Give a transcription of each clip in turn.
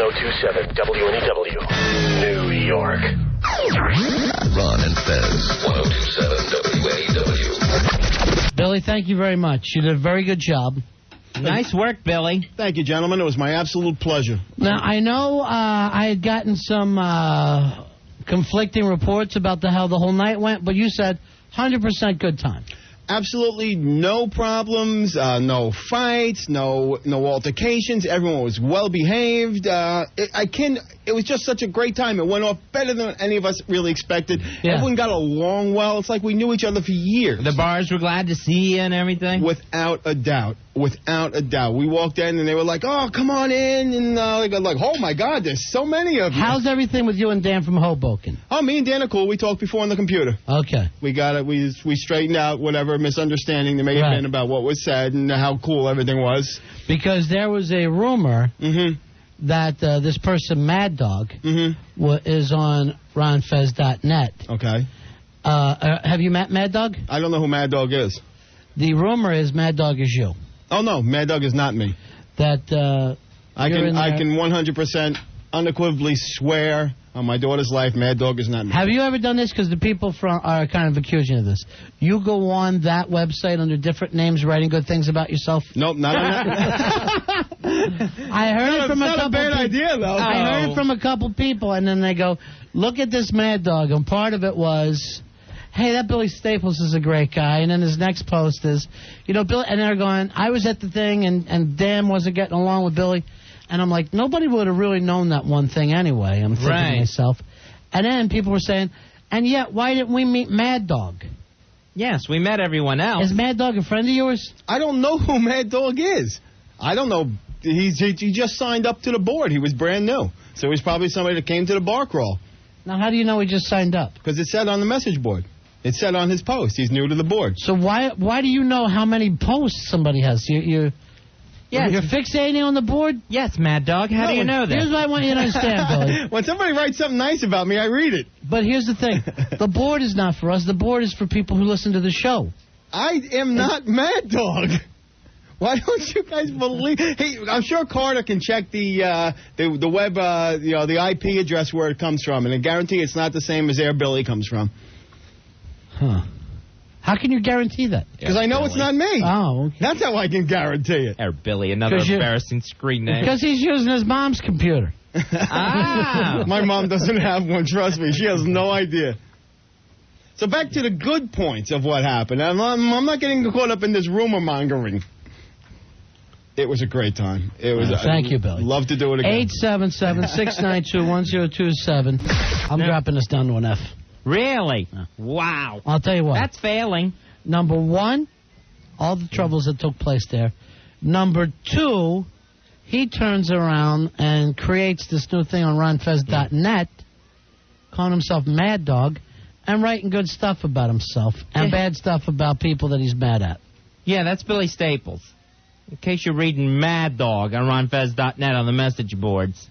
1027 WNEW, New York. Ron and Fez, 1027 WNEW. Billy, thank you very much. You did a very good job. Nice work, Billy. Thank you, gentlemen. It was my absolute pleasure. Now, I know I had gotten some conflicting reports about how the whole night went, but you said 100% good time. Absolutely no problems, no fights, no altercations. Everyone was well behaved. It was just such a great time. It went off better than any of us really expected. Yeah. Everyone got along well. It's like we knew each other for years. The bars were glad to see you and everything? Without a doubt. Without a doubt. We walked in and they were like, "Oh, come on in." And they got like, "Oh, my God, there's so many of you." How's everything with you and Dan from Hoboken? Oh, me and Dan are cool. We talked before on the computer. Okay. We got it. We straightened out whatever misunderstanding there may have been about what was said and how cool everything was. Because there was a rumor that this person, Mad Dog, is on ronfez.net. Okay. Have you met Mad Dog? I don't know who Mad Dog is. The rumor is Mad Dog is you. Oh, no. Mad Dog is not me. That I can 100% unequivocally swear on my daughter's life, Mad Dog is not me. Have you ever done this? Because the people are kind of accusing you of this. You go on that website under different names writing good things about yourself? Nope, not on that. I heard it from a couple. Not a bad idea, though. I heard it from a couple people, and then they go, look at this Mad Dog. And part of it was, hey, that Billy Staples is a great guy. And then his next post is, Billy, and they're going, I was at the thing, and Dan wasn't getting along with Billy. And I'm like, nobody would have really known that one thing anyway, I'm thinking to myself. And then people were saying, and yet, why didn't we meet Mad Dog? Yes, we met everyone else. Is Mad Dog a friend of yours? I don't know who Mad Dog is. I don't know. He just signed up to the board. He was brand new. So he's probably somebody that came to the bar crawl. Now, how do you know he just signed up? Because it said on the message board. It said on his post. He's new to the board. So why do you know how many posts somebody has? You're fixating on the board? Yes, Mad Dog. How do you know that? Here's what I want you to understand, Billy. When somebody writes something nice about me, I read it. But here's the thing. The board is not for us. The board is for people who listen to the show. I am not Mad Dog. Why don't you guys believe? Hey, I'm sure Carter can check the web, the IP address where it comes from, and I guarantee it's not the same as Air Billy comes from. Huh. How can you guarantee that? Because I know it's not me. Oh, okay. That's how I can guarantee it. Air Billy, another embarrassing screen name. Because he's using his mom's computer. My mom doesn't have one, trust me. She has no idea. So back to the good points of what happened. I'm not getting caught up in this rumor mongering. It was a great time. It was. Thank you, Billy. Love to do it again. 877-692-1027. I'm dropping this down to an F. Really? Wow. I'll tell you what. That's failing. Number one, all the troubles that took place there. Number two, he turns around and creates this new thing on ronfez.net, calling himself Mad Dog, and writing good stuff about himself and bad stuff about people that he's mad at. Yeah, that's Billy Staples. In case you're reading Mad Dog on ronfez.net on the message boards.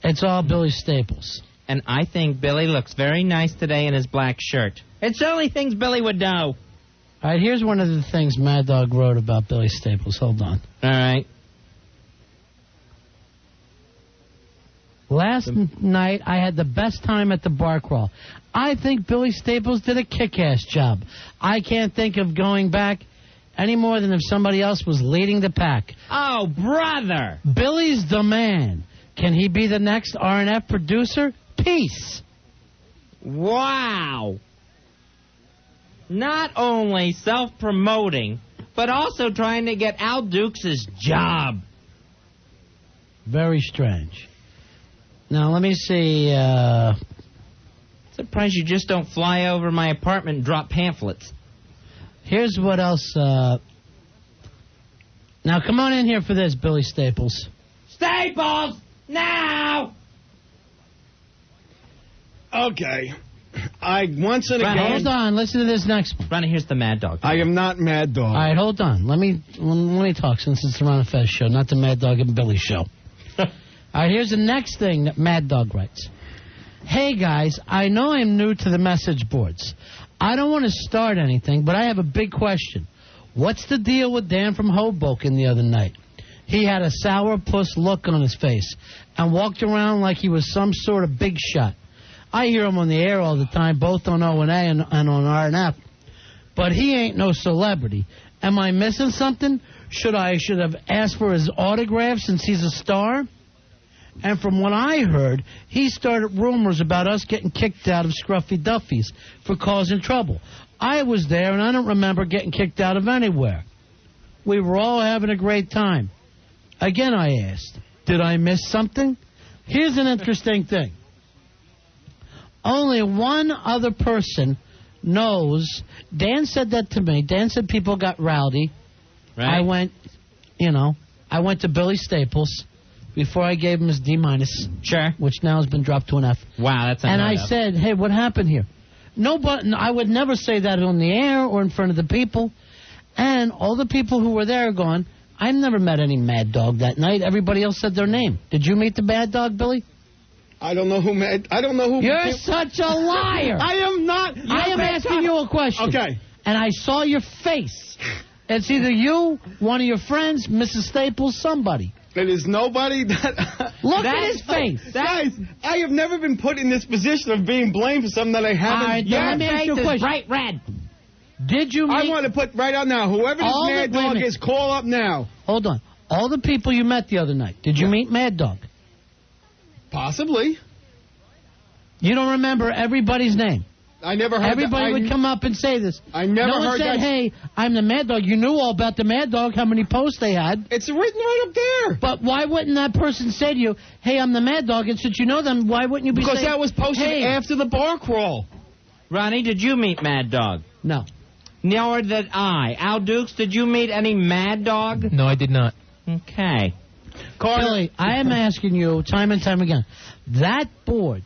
It's all Billy Staples. And I think Billy looks very nice today in his black shirt. It's the only things Billy would know. All right, here's one of the things Mad Dog wrote about Billy Staples. Hold on. All right. Last night, I had the best time at the bar crawl. I think Billy Staples did a kick-ass job. I can't think of going back any more than if somebody else was leading the pack. Oh, brother! Billy's the man. Can he be the next R&F producer? Peace. Wow. Not only self-promoting, but also trying to get Al Dukes' job. Very strange. Now, let me see. Surprised you just don't fly over my apartment and drop pamphlets. Here's what else. Now, come on in here for this, Billy Staples. Staples! Now! Okay. Once and again. Hold on. Listen to this next one. Ronnie, here's the Mad Dog. I am not Mad Dog. All right, hold on. Let me talk since it's the Ron and Fez show, not the Mad Dog and Billy show. All right, here's the next thing that Mad Dog writes. Hey, guys, I know I'm new to the message boards. I don't want to start anything, but I have a big question. What's the deal with Dan from Hoboken the other night? He had a sourpuss look on his face and walked around like he was some sort of big shot. I hear him on the air all the time, both on O&A and on R&F. But he ain't no celebrity. Am I missing something? Should have asked for his autograph since he's a star? And from what I heard, he started rumors about us getting kicked out of Scruffy Duffy's for causing trouble. I was there, and I don't remember getting kicked out of anywhere. We were all having a great time. Again, I asked, did I miss something? Here's an interesting thing. Only one other person knows. Dan said that to me. Dan said people got rowdy. Right. I went to Billy Staples before I gave him his D-, sure, which now has been dropped to an F. Wow, that's and I up. said, hey, what happened here? I would never say that on the air or in front of the people. And all the people who were there are going, I never met any Mad Dog that night. Everybody else said their name. Did you meet the Mad Dog, Billy? I don't know who. You're such a liar. I am not. I am asking you a question. Okay. And I saw your face. It's either you, one of your friends, Mrs. Staples, somebody. It is nobody that... Look at his face. Guys, I have never been put in this position of being blamed for something that I haven't... All right, let me ask you a question. Bright red. Did you meet... I want to put right out now. Whoever this Mad Dog is, call up now. Hold on. All the people you met the other night, did you meet Mad Dog? Possibly. You don't remember everybody's name? I never heard Everybody would come up and say this. I never no one heard said, that. hey, I'm the Mad Dog. You knew all about the Mad Dog, how many posts they had. It's written right up there. But why wouldn't that person say to you, hey, I'm the Mad Dog, and since you know them, why wouldn't you be saying... Because that was posted after the bar crawl. Ronnie, did you meet Mad Dog? No. Nor did I. Al Dukes, did you meet any Mad Dog? No, I did not. Okay. Billy, I am asking you time and time again, that board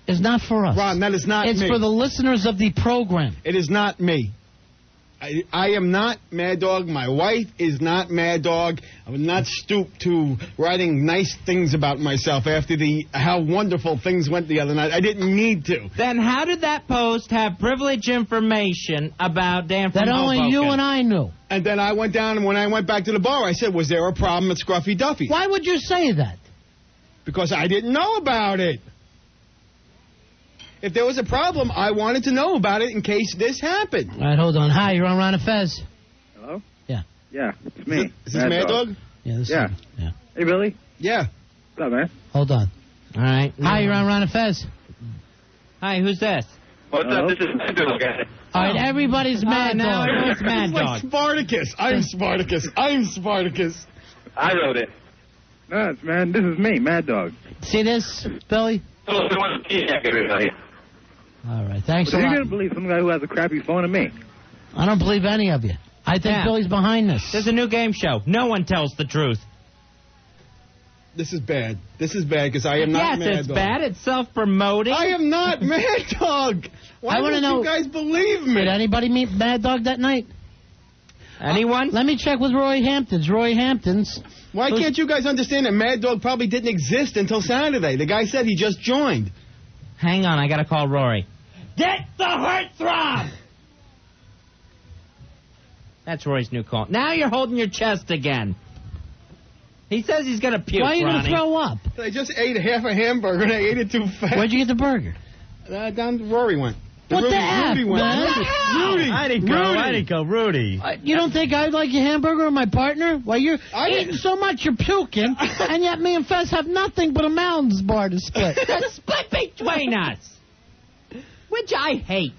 is not for us. Ron, that is not It's me. for the listeners of the program. It is not me. I am not Mad Dog. My wife is not Mad Dog. I would not stoop to writing nice things about myself after how wonderful things went the other night. I didn't need to. Then how did that post have privileged information about Dan from That only Hoboken? you and I knew. And then I went down, and when I went back to the bar, I said, was there a problem at Scruffy Duffy's? Why would you say that? Because I didn't know about it. If there was a problem, I wanted to know about it in case this happened. All right, hold on. Hi, you're on Ron and Fez. Hello? Yeah. Yeah, it's me. Is this Mad Dog? Yeah, this Yeah. Is, yeah. Hey, Billy. Yeah. What's up, man? Hold on. All right. Hi, you're on Ron and Fez. Hi, who's this? What's up? This is Mad Dog. All right, everybody's Mad now Dog. I know it's Mad It's like Dog. Spartacus. I'm Spartacus. I'm Spartacus. I wrote it. No, man, this is me, Mad Dog. See this, Billy? Oh, the one everybody. All right, thanks But a you're lot. going to believe some guy who has a crappy phone to me. I don't believe any of you. I think Yeah. Billy's behind this. There's a new game show. No one tells the truth. This is bad. This is bad because I am not yes, Mad it's Dog. bad. It's self-promoting. I am not Mad Dog. Why I wanna don't know- you guys believe me? Did anybody meet Mad Dog that night? Anyone? Let me check with Roy Hamptons. Roy Hamptons. Why can't you guys understand that Mad Dog probably didn't exist until Saturday? The guy said he just joined. Hang on, I got to call Rory. Get the heartthrob! That's Rory's new call. Now you're holding your chest again. He says he's going to puke, Why are you going to Ronnie. throw up? I just ate half a hamburger and I ate it too fast. Where'd you get the burger? Down to Rory went. What the Rudy F, went. man? Rudy. I didn't go. Rudy. I didn't go. Rudy. You don't think I'd like your hamburger or my partner? Well, you're I eating didn't- so much you're puking, and yet me and Fez have nothing but a Mounds bar to split. That's split between us. Which I hate.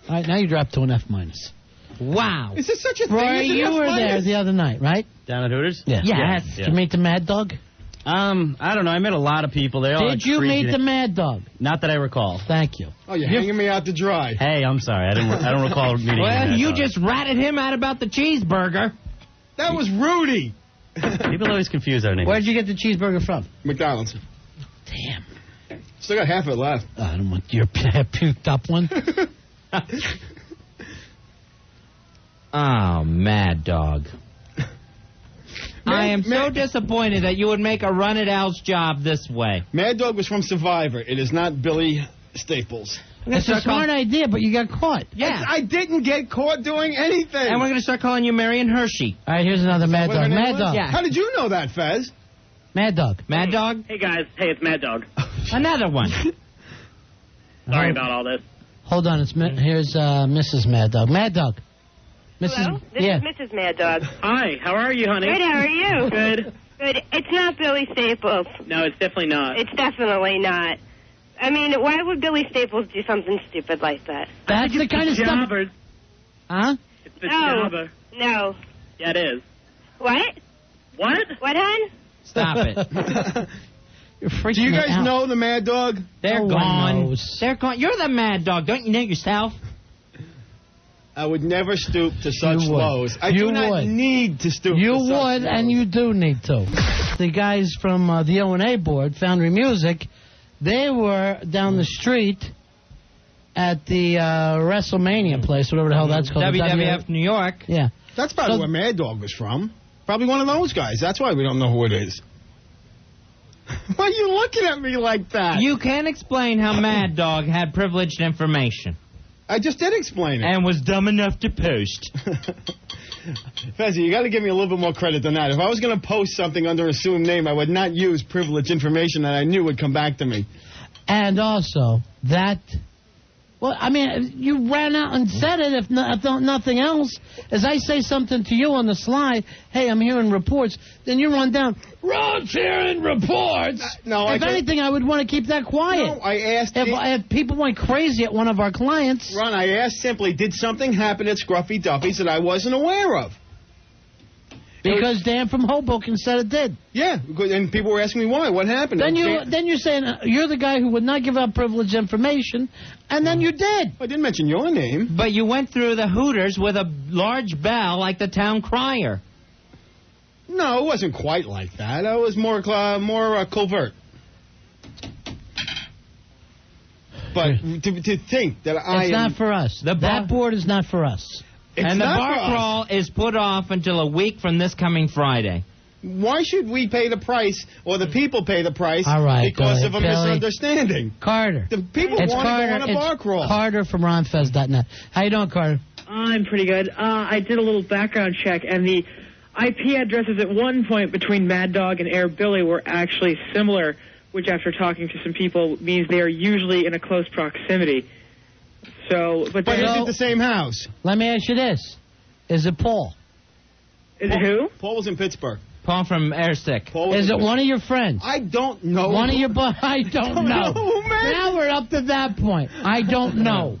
All right, now you dropped to an F minus. Wow. Is this such a thing? Roy, Is it you F were minus? there the other night, right? Down at Hooters? Yeah. Yes. Did you meet the Mad Dog? I don't know. I met a lot of people. They all Did you crazy meet the Mad Dog? Not that I recall. Thank you. Oh, you're hanging me out to dry. Hey, I'm sorry. I don't recall meeting Well, him. you just ratted him out about the cheeseburger. That was Rudy. People always confuse our names. Where'd you get the cheeseburger from? McDonald's. Damn. Still got half of it left. I don't want your puked up one. Oh, Mad Dog. I am so disappointed that you would make a run at Al's job this way. Mad Dog was from Survivor. It is not Billy Staples. It's a smart idea, but you got caught. Yeah. I didn't get caught doing anything. And we're going to start calling you Marion Hershey. All right, here's another Mad What her Dog. name Mad was? Dog. Yeah. How did you know that, Fez? Mad Dog. Mad Dog? Hey, guys. Hey, it's Mad Dog. Another one. Sorry about all this. Hold on, here's Mrs. Mad Dog. Mad Dog. Mrs. Hello? This yeah. is Mrs. Mad Dog. Hi, how are you, honey? Good, how are you? Good. Good. It's not Billy Staples. No, it's definitely not. It's definitely not. I mean, why would Billy Staples do something stupid like that? That's the kind of stuff. Jobber. Huh? It's the No. jobber. No. Yeah, it is. What? What? What, hon? Stop it. You're freaking Do you me guys out. know the Mad Dog? They're No one gone. knows. They're gone. You're the Mad Dog. Don't you know yourself? I would never stoop to such You would. lows. I You do not would. need to stoop You to such would, lows. and you do need to. The guys from the O&A board, Foundry Music, they were down the street at the WrestleMania place, whatever the hell that's called. the WWF New York. Yeah. That's probably So- where Mad Dog was from. Probably one of those guys. That's why we don't know who it is. Why are you looking at me like that? You can't explain how Mad Dog had privileged information I just did explain it. and was dumb enough to post. Fezzi, you got to give me a little bit more credit than that. If I was going to post something under an assumed name, I would not use privileged information that I knew would come back to me. And also, that... Well, I mean, you ran out and said it, if nothing else. As I say something to you on the slide, hey, I'm hearing reports, then you run down, Ron's hearing reports. No, If anything, I would want to keep that quiet. No, I asked... If people went crazy at one of our clients... Ron, I asked simply, did something happen at Scruffy Duffy's that I wasn't aware of? Because Dan from Hoboken said it did. Yeah, and people were asking me why. What happened? Then you're saying you're the guy who would not give out privileged information, and then you did. I didn't mention your name. But you went through the Hooters with a large bell like the town crier. No, it wasn't quite like that. I was more covert. But to think that It's not for us. That board is not for us. And the bar crawl is put off until a week from this coming Friday. Why should we pay the price, or the people pay the price, All right, because of a Billy. misunderstanding? Carter. The people It's want to Carter. go on a bar crawl. Carter from RonFez.net. How you doing, Carter? I'm pretty good. I did a little background check, and the IP addresses at one point between Mad Dog and Air Billy were actually similar, which after talking to some people means they are usually in a close proximity. So, But is it the same house? Let me ask you this. Is it Paul? Is it who? Paul was in Pittsburgh. Paul from Airsick. Is it one of your friends? I don't know. One of your I don't know. man. Now we're up to that point. I don't know.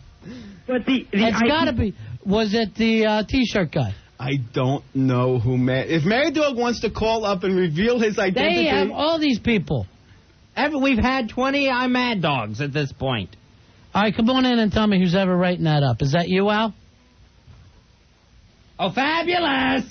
But It's got to be. Was it the T-shirt guy? I don't know who If Mad Dog wants to call up and reveal his identity... They have all these people. We've had 20 Mad Dogs at this point. All right, come on in and tell me who's ever writing that up. Is that you, Al? Oh, fabulous!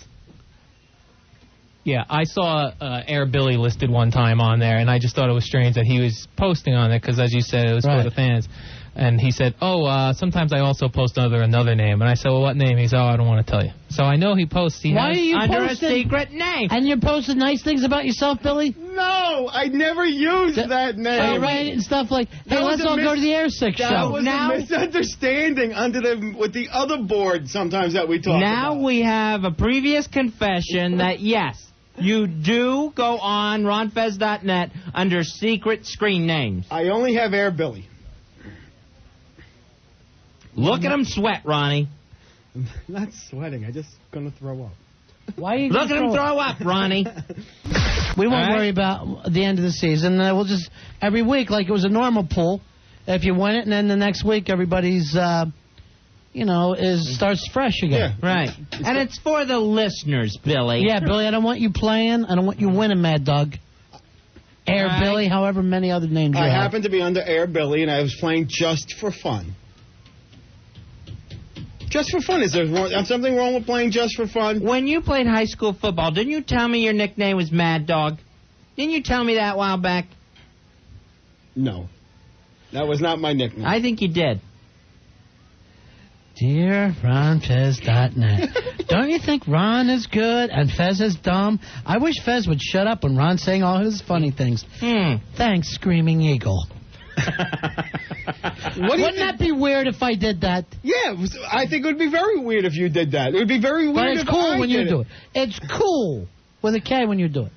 Yeah, I saw Air Billy listed one time on there, and I just thought it was strange that he was posting on it, because as you said, it was for the fans. And he said, sometimes I also post under another name. And I said, well, what name? He said, I don't want to tell you. So I know he posts. Why are you under posting, a secret name. And you're posting nice things about yourself, Billy? No, I never used that name. Are you writing stuff like, hey, let's all go to the Airsick show? That was a misunderstanding with the other board sometimes that we talk Now about. we have a previous confession that, yes, you do go on RonFez.net under secret screen names. I only have Air Billy. Look at him sweat, Ronnie. Not sweating. I'm just going to throw up. Why are you Look at him throw up, Ronnie. We won't All right. worry about the end of the season. We'll just, every week, like it was a normal pool, if you win it, and then the next week everybody's, starts fresh again. Yeah, right. And it's for the listeners, Billy. Yeah, Billy, I don't want you playing. I don't want you winning, Mad Dog. Air All right. Billy, however many other names you I have. happened to be under Air Billy, and I was playing just for fun. Just for fun. Is there something wrong with playing just for fun? When you played high school football, didn't you tell me your nickname was Mad Dog? Didn't you tell me that a while back? No. That was not my nickname. I think you did. Dear RonFez.net. Don't you think Ron is good and Fez is dumb? I wish Fez would shut up when Ron's saying all his funny things. Thanks, Screaming Eagle. Wouldn't that be weird if I did that? Yeah, I think it would be very weird if you did that. It would be very weird But it's if cool I when you did do it. It's cool with a K when you do it.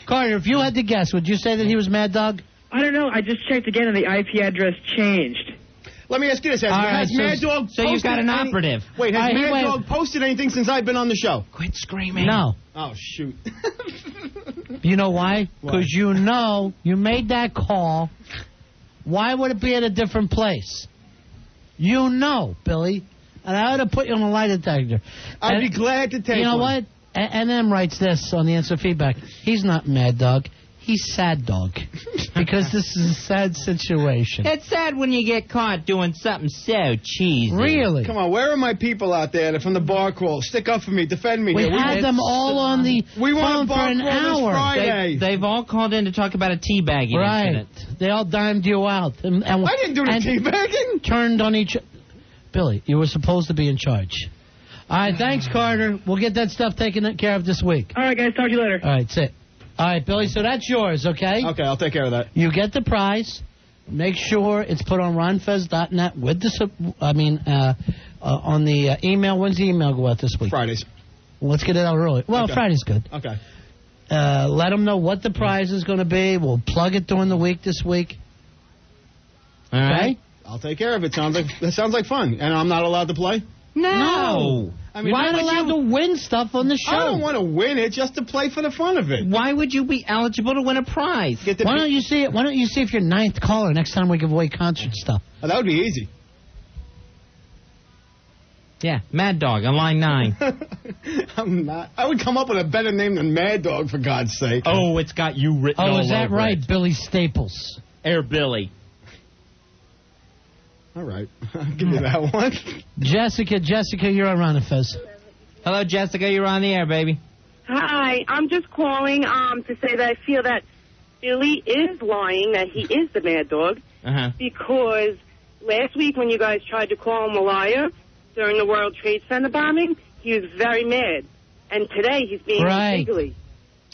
Carter, if you had to guess, would you say that he was Mad Dog? I don't know. I just checked again, and the IP address changed. Let me ask you this: Has Mad Dog so you've got an operative? Wait, has Mad Dog posted anything since I've been on the show? Quit screaming. No. Oh shoot! You know why? Because you know you made that call. Why would it be at a different place? You know, Billy. And I ought to put you on a lie detector. I'd be glad to take You know one. what? NM writes this on the instant feedback. He's not Mad Dog. He's Sad Dog. Because this is a sad situation. It's sad when you get caught doing something so cheesy. Really? Come on, where are my people out there from the bar crawl? Stick up for me, defend me. We here. had them all on the We want phone a for bar an crawl this hour. Friday. They've all called in to talk about a teabagging Right. incident. They all dimed you out. And I didn't do the teabagging. Turned on each... Billy, you were supposed to be in charge. All right, thanks, Carter. We'll get that stuff taken care of this week. All right, guys. Talk to you later. All right, sit. All right, Billy, so that's yours, okay? Okay, I'll take care of that. You get the prize. Make sure it's put on ronfez.net with the... on the email. When's the email go out this week? Fridays. Let's get it out early. Well, Okay. Friday's good. Okay. Let them know what the prize is going to be. We'll plug it during the week this week. All right. Okay? I'll take care of it. That sounds like fun. And I'm not allowed to play? No. I mean, You're not allowed to win stuff on the show. I don't want to win it, just to play for the fun of it. Why would you be eligible to win a prize? Why don't you see it? Why don't you see if you're ninth caller next time we give away concert stuff? Oh, that would be easy. Yeah, Mad Dog on line 9. I'm not. I would come up with a better name than Mad Dog, for God's sake. Oh, it's got you written all Oh, is that over right, it. Billy Staples? Air Billy. All right. I'll give you that one. Jessica, you're on Ron and Fez. Hello, Jessica. You're on the air, baby. Hi, I'm just calling to say that I feel that Billy is lying, that he is the Mad Dog, because last week when you guys tried to call him a liar during the World Trade Center bombing, he was very mad. And today he's being giggly.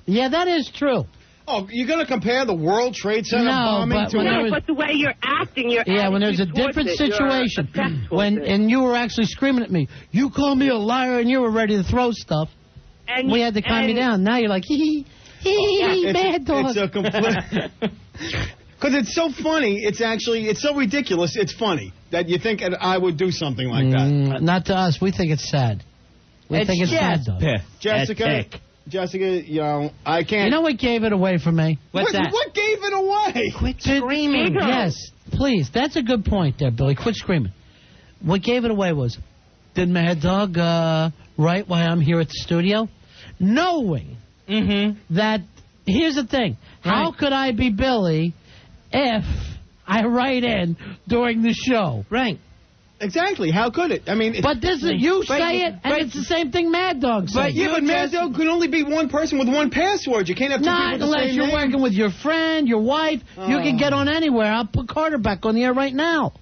Yeah, that is true. Oh, you're going to compare the World Trade Center bombing to... No, but the way you're acting, Yeah, when there's a different situation, and you were actually screaming at me, you call me a liar and you were ready to throw stuff, and we had to calm you down. Now you're like, Mad Dog. It's a complete... Because it's so funny, it's so ridiculous, it's funny that you think I would do something like that. Not to us. We think it's sad. We think it's Mad Dog. Jessica, you know, I can't... You know what gave it away for me? What gave it away? Quit screaming. Yes, please. That's a good point there, Billy. Quit screaming. What gave it away was, did Mad Dog write why I'm here at the studio? Knowing that, here's the thing. How could I be Billy if I write in during the show? Right. Exactly. How could it? I mean, but this is you say it, and it's the same thing Mad Dog says. But Mad Dog could only be one person with one password. You can't have two people with the unless same you're name. working with your friend, your wife. You can get on anywhere. I'll put Carter back on the air right now.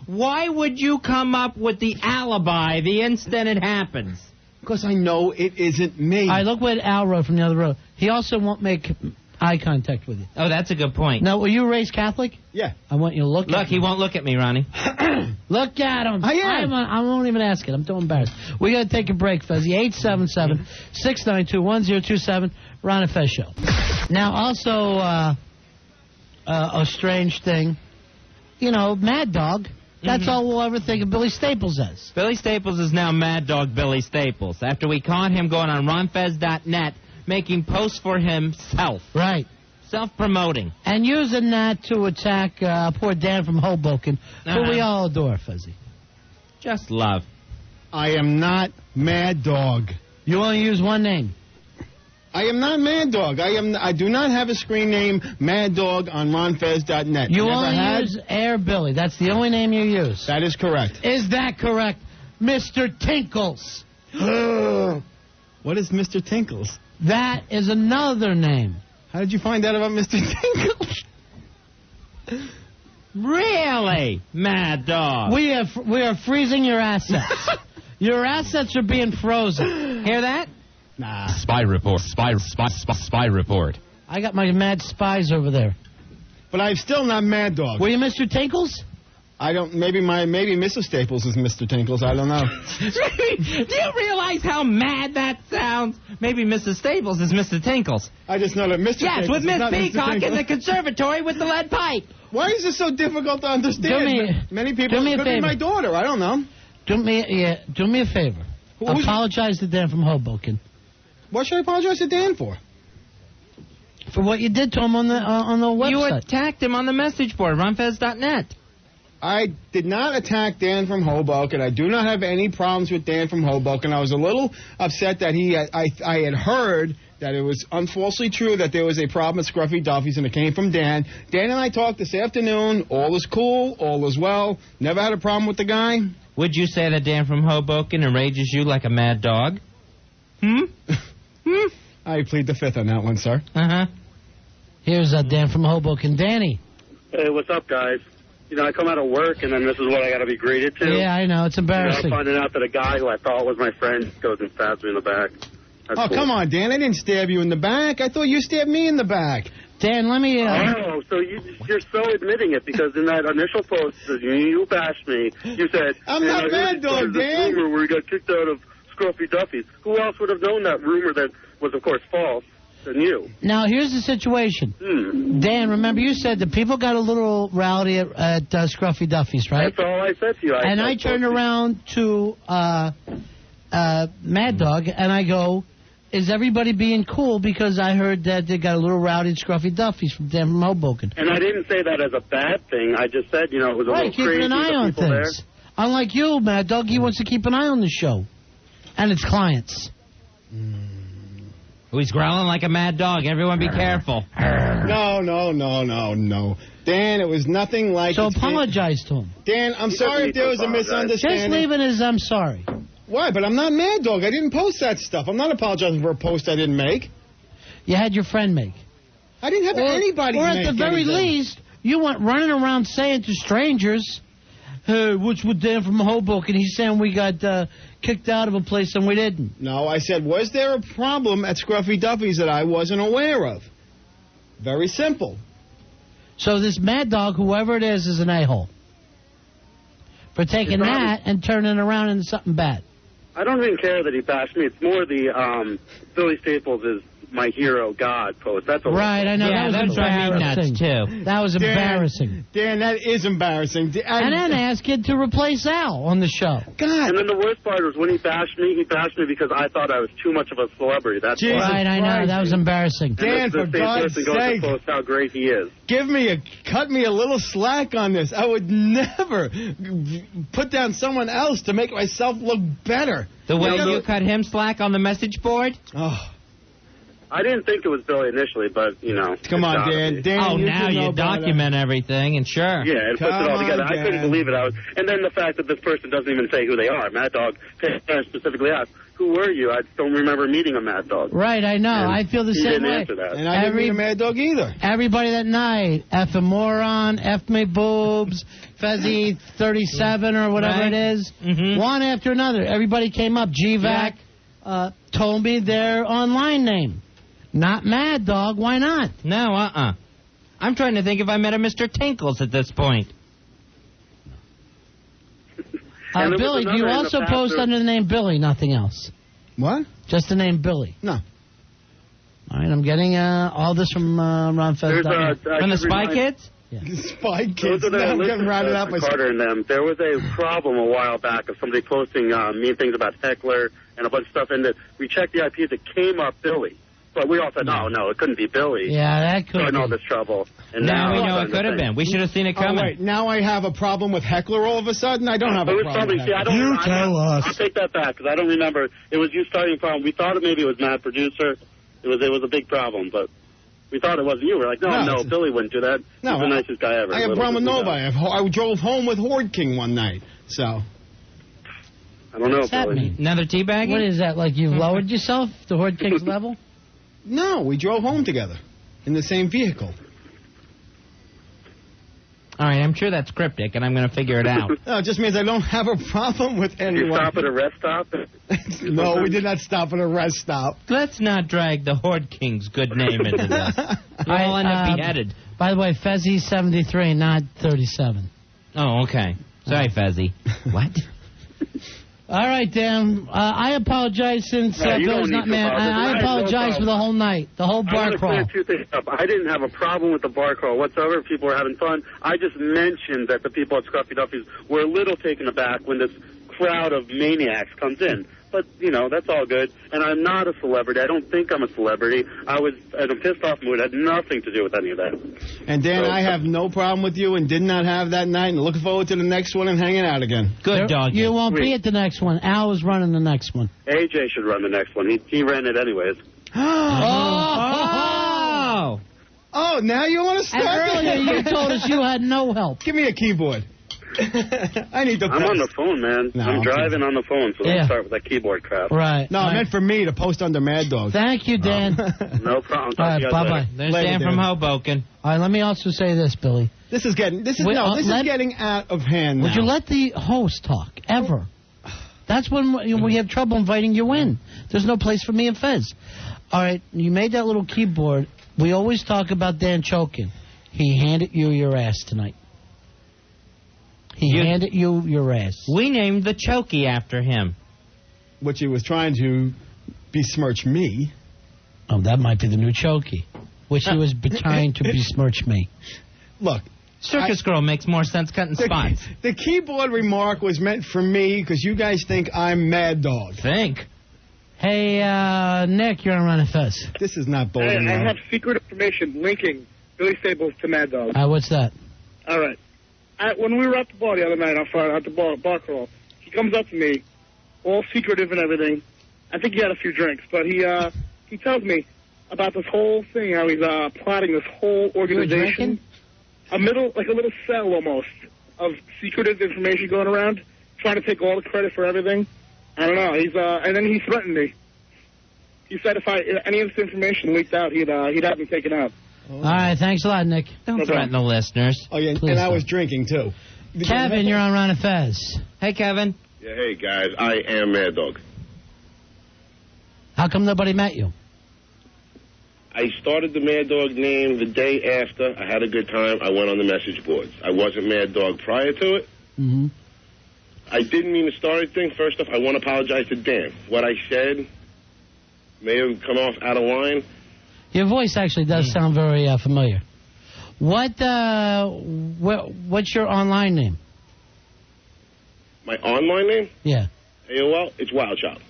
Why would you come up with the alibi the instant it happens? Because I know it isn't me. I look what Al wrote from the other row. He also won't make eye contact with you. Oh, that's a good point. Now, were you raised Catholic? Yeah. I want you to look at Look, he won't look at me, Ronnie. Look at him. I am. I won't even ask it. I'm too embarrassed. We got to take a break, Fezzy. 877-692-1027. Ron and Fez Show. Now, also, a strange thing. You know, Mad Dog. That's all we'll ever think of Billy Staples as. Billy Staples is now Mad Dog Billy Staples after we caught him going on ronfez.net making posts for himself. Right. Self-promoting. And using that to attack poor Dan from Hoboken, who we all adore, Fezzy. Just love. I am not Mad Dog. You only use one name. I am not Mad Dog. I do not have a screen name, Mad Dog, on ronfez.net. You only use Air Billy. That's the only name you use. That is correct. Is that correct, Mr. Tinkles? What is Mr. Tinkles? That is another name. How did you find out about Mr. Tinkles? Really? Mad Dog. We are freezing your assets. Your assets are being frozen. Hear that? Nah. Spy report. Spy report. I got my mad spies over there. But I'm still not Mad Dog. Were you Mr. Tinkles? I don't. Maybe Mrs. Staples is Mr. Tinkles. I don't know. Do you realize how mad that sounds? Maybe Mrs. Staples is Mr. Tinkles. I just know that Mr. Yes, Tinkles with is Miss not Mr. Peacock in Tinkles. the conservatory with the lead pipe. Why is this so difficult to understand? Many people do me a could be favor. my daughter. I don't know. Do me a favor. Who's- Apologize to Dan from Hoboken. What should I apologize to Dan for? For what you did to him on the website. You attacked him on the message board, ronfez.net. I did not attack Dan from Hoboken. I do not have any problems with Dan from Hoboken. I was a little upset that I had heard that it was unfalsely true that there was a problem at Scruffy Duffy's and it came from Dan. Dan and I talked this afternoon. All is cool. All is well. Never had a problem with the guy. Would you say that Dan from Hoboken enrages you like a mad dog? I plead the fifth on that one, sir. Uh-huh. Here's Dan from Hoboken. Danny. Hey, what's up, guys? You know, I come out of work, and then this is what I got to be greeted to. Yeah, I know. It's embarrassing. You know, finding out that a guy who I thought was my friend goes and stabs me in the back. That's cool. Come on, Dan. I didn't stab you in the back. I thought you stabbed me in the back. Dan, let me... Oh, so you're so admitting it, because in that initial post, you bashed me. You said... I'm not Mad Dog, Dan. Rumor where he got kicked out of Scruffy Duffy's. Who else would have known that rumor that was, of course, false than you? Now, here's the situation. Dan, remember you said that people got a little rowdy at Scruffy Duffy's, right? That's all I said to you. I turned around to Mad Dog, and I go, is everybody being cool because I heard that they got a little rowdy at Scruffy Duffy's from Dan from Hoboken? And I didn't say that as a bad thing. I just said, you know, it was a Right, little crazy. keeping an eye on people things. there. Unlike you, Mad Dog, he wants to keep an eye on the show and its clients. He's growling like a mad dog. Everyone be careful. No. Dan, it was nothing like... So apologize to him. Dan, I'm sorry if there was a misunderstanding. Just leave it as I'm sorry. Why? But I'm not Mad Dog. I didn't post that stuff. I'm not apologizing for a post I didn't make. You had your friend make. I didn't have anybody Or make at the very anything. least, you went running around saying to strangers, hey, what's with Dan from Hoboken? He's saying we got kicked out of a place and we didn't. No, I said, was there a problem at Scruffy Duffy's that I wasn't aware of? Very simple. So this Mad Dog, whoever it is an a-hole. For taking that and turning it around into something bad. I don't even care that he bashed me. It's more the Billy Staples is my hero God post. That's all. Right, I know. Yeah, that was that's driving me embarrassing. nuts, too. That was Dan, embarrassing. Dan, that is embarrassing. And then ask him to replace Al on the show. God. And then the worst part was when he bashed me because I thought I was too much of a celebrity. That's Jesus why. Right, I know. That was embarrassing. Dan, And for the same God's person goes to sake. post how great he is. Cut me a little slack on this. I would never put down someone else to make myself look better. The way you cut him slack on the message board? Oh. I didn't think it was Billy initially, but, you know. Come on, Dan. Dan, now you document everything, and sure. Yeah, it puts it all together. I couldn't believe it. And then the fact that this person doesn't even say who they are. Mad Dog specifically asked, who were you? I don't remember meeting a Mad Dog. Right, I know. And I feel the he same didn't way. answer that. And I didn't meet a Mad Dog either. Everybody that night, F a moron, F me boobs, Fezzy 37 or whatever Right. it is. Mm-hmm. One after another. Everybody came up. GVAC told me their online name. Not Mad Dog. Why not? No, I'm trying to think if I met a Mr. Tinkles at this point. And there was Billy, do you another in the also past post there- under the name Billy, nothing else? What? Just the name Billy? No. All right, I'm getting all this from Ron Fez. From the Spy Kids? Spy Kids. Those are the Now I'm getting routed out by Carter and them. There was a problem a while back of somebody posting mean things about Heckler and a bunch of stuff, and that we checked the IPs. It came up Billy. But we all said, no, it couldn't be Billy. Yeah, that could So in all be. this trouble. And Now we all know of it a could have sudden- been. We should have seen it Oh, coming. wait. Now I have a problem with Heckler all of a sudden? I don't have It a was problem probably, with see, I Heckler. don't, I'll take that back, because I don't remember. It was you starting a problem. We thought maybe it was Mad Producer. It was a big problem, but we thought it wasn't you. We're like, no, Billy wouldn't do that. No, He's the nicest guy ever. I have a Little problem with bit nobody. I drove home with Horde King one night, so... I don't know, What's that Billy. mean? Another teabagging? What is that, like you've lowered yourself to Horde King's level? No, we drove home together in the same vehicle. All right, I'm sure that's cryptic, and I'm going to figure it out. No, it just means I don't have a problem with Did anyone. you stop at a rest stop? No, we did not stop at a rest stop. Let's not drag the Horde King's good name into this. We'll all end up beheaded. By the way, Fezzi's 73, not 37. Oh, okay. Sorry, Fezzi. What? All right, Dan. I apologize since Bill's not man. I apologize for the whole night, the whole bar crawl. I want to clear two things up. I didn't have a problem with the bar crawl whatsoever. People were having fun. I just mentioned that the people at Scruffy Duffy's were a little taken aback when this crowd of maniacs comes in. But, you know, that's all good. And I'm not a celebrity. I don't think I'm a celebrity. I was in a pissed-off mood. It had nothing to do with any of that. And, Dan, I have no problem with you and did not have that night and looking forward to the next one and hanging out again. Good dog. You won't be at the next one. Al is running the next one. AJ should run the next one. He ran it anyways. Oh, now you want to start? And earlier you told us you had no help. Give me a keyboard. I need to. I'm on the phone, man. No, I'm driving on the phone, so don't start with that keyboard crap. Right. No, I meant for me to post under Mad Dog. Thank you, Dan. No problem. All right, bye-bye. There's Dan from Hoboken. All right, let me also say this, Billy. This is getting this is getting out of hand now. Would you let the host talk ever? That's when we have trouble inviting you in. There's no place for me and Fez. All right, you made that little keyboard. We always talk about Dan choking. He handed you your ass tonight. He handed you your ass. We named the Chokey after him. Which he was trying to besmirch me. Oh, that might be the new Chokey. Which he was trying to besmirch me. Look. Circus Girl makes more sense cutting spots. The keyboard remark was meant for me because you guys think I'm Mad Dog. Think. Hey, Nick, you're on Run and Fez. This is not bowling. I have secret information linking Billy Staples to Mad Dog. What's that? All right. When we were at the bar the other night at the bar crawl, he comes up to me, all secretive and everything. I think he had a few drinks, but he tells me about this whole thing, how he's plotting this whole organization. A little cell almost of secretive information going around, trying to take all the credit for everything. I don't know. And then he threatened me. He said if any of this information leaked out, he'd have me taken out. All right, thanks a lot, Nick. Don't threaten the listeners. Oh, yeah, and I was drinking, too. Kevin, you're on Ron and Fez. Hey, Kevin. Yeah, hey, guys. I am Mad Dog. How come nobody met you? I started the Mad Dog name the day after. I had a good time. I went on the message boards. I wasn't Mad Dog prior to it. Mm-hmm. I didn't mean to start a thing. First off, I want to apologize to Dan. What I said may have come off out of line. Your voice actually does sound very familiar. What's your online name? My online name? Yeah. AOL? It's Wild Child.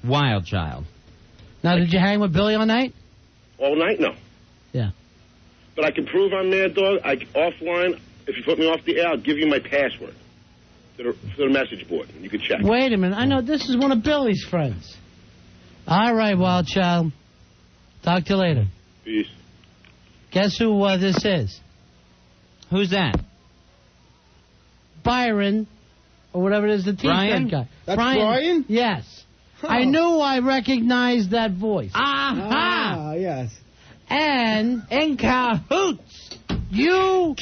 Wild Child. Now, did you hang with Billy all night? All night? No. Yeah. But I can prove I'm Mad Dog. Offline, if you put me off the air, I'll give you my password to the message board. You can check. Wait a minute. I know this is one of Billy's friends. All right, Wild Child. Talk to you later. Peace. Guess who this is? Who's that? Byron, or whatever it is, the T-shirt guy. That's Brian? Yes. I knew I recognized that voice. Aha! Ah, yes. And in cahoots, you